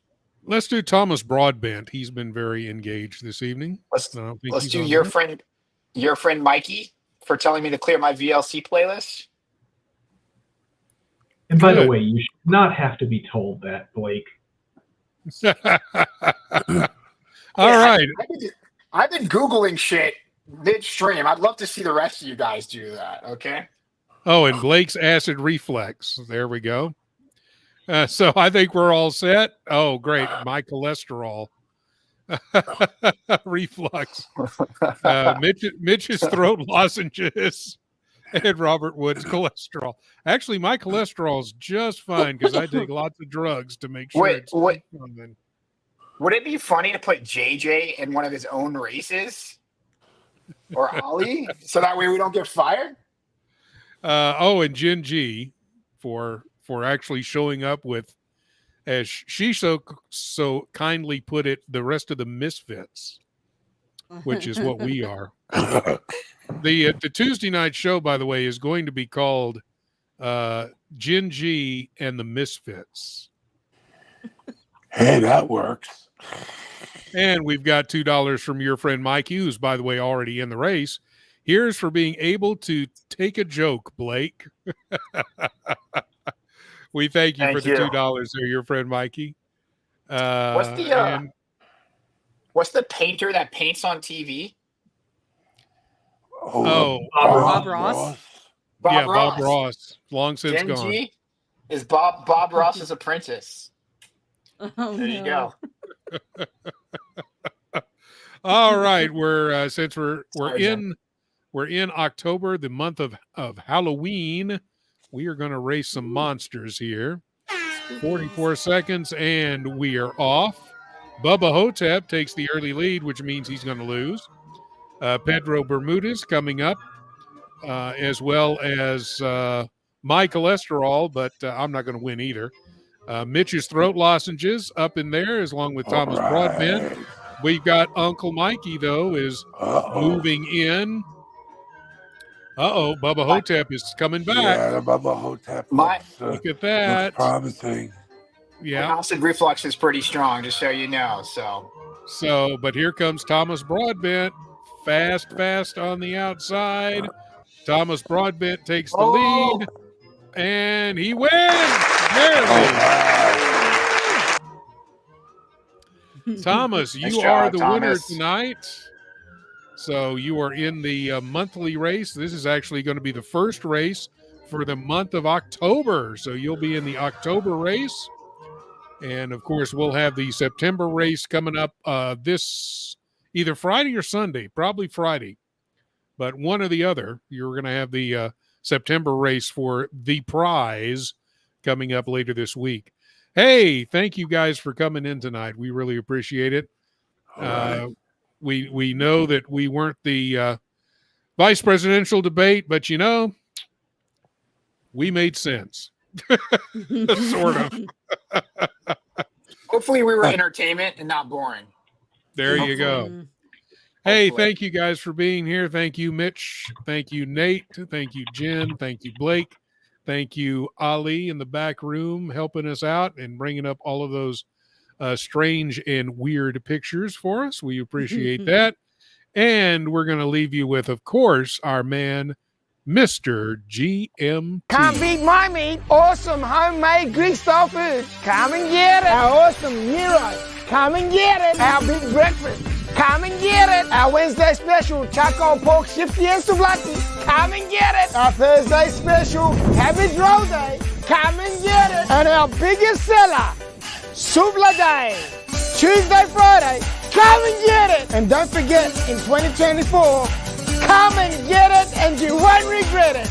Let's do Thomas Broadbent. He's been very engaged this evening. Let's I don't think let's he's do on your there. friend Mikey for telling me to clear my VLC playlist. And by the Good. way, you should not have to be told that, Blake. All right. I've been Googling shit midstream. I'd love to see the rest of you guys do that. Okay. Oh, and Blake's acid reflex. There we go. So I think we're all set. Oh, great. My cholesterol reflux. Mitch's throat lozenges and Robert Wood's cholesterol. Actually, my cholesterol is just fine because I take lots of drugs to make sure it's fine. Would it be funny to put JJ in one of his own races? Or Ollie? So that way we don't get fired? And Jen G for actually showing up with, as she so kindly put it, the rest of the misfits, which is what we are. The Tuesday night show, by the way, is going to be called Jen G and the Misfits. Hey, that works. And we've got $2 from your friend Mikey, who's, by the way, already in the race. Here's for being able to take a joke, Blake. We thank you for the $2 there, your friend Mikey. What's the painter that paints on TV? Bob Ross. Bob Ross. Long since Gen gone. G is Bob Ross's apprentice. Oh, there you go. All right, since we're in October, the month of Halloween. We are going to race some monsters here. 44 seconds, and we are off. Bubba Hotep takes the early lead, which means he's going to lose. Pedro Bermudez coming up, as well as my cholesterol, but I'm not going to win either. Mitch's throat lozenges up in there, along with Thomas Broadbent. We've got Uncle Mikey, though, is moving in. Bubba Hotep is coming back. Yeah, Bubba Hotep. Look at that. Looks promising. Yeah. My acid reflux is pretty strong, just so you know. So, but here comes Thomas Broadbent. Fast on the outside. Thomas Broadbent takes the lead. And he wins. Thomas, you are the winner tonight. So you are in the monthly race. This is actually going to be the first race for the month of October. So you'll be in the October race. And, of course, we'll have the September race coming up this either Friday or Sunday, probably Friday. But one or the other, you're going to have the September race for the prize coming up later this week. Hey, thank you guys for coming in tonight. We really appreciate it. We know that we weren't the vice presidential debate, but, we made sense. Sort of. Hopefully we were entertainment and not boring. There you go. Hey, thank you guys for being here. Thank you, Mitch. Thank you, Nate. Thank you, Jen. Thank you, Blake. Thank you, Ali, in the back room, helping us out and bringing up all of those strange and weird pictures for us. We appreciate that. And we're going to leave you with, of course, our man, Mr. GMT. Can't beat my meat. Awesome homemade Greek style food. Come and get it. Our awesome gyros. Come and get it. Our big breakfast. Come and get it. Our Wednesday special charcoal pork shifty and souvlaki. Come and get it. Our Thursday special cabbage roll day. Come and get it. And our biggest seller, Souvla Day. Tuesday, Friday. Come and get it. And don't forget, in 2024, come and get it and you won't regret it.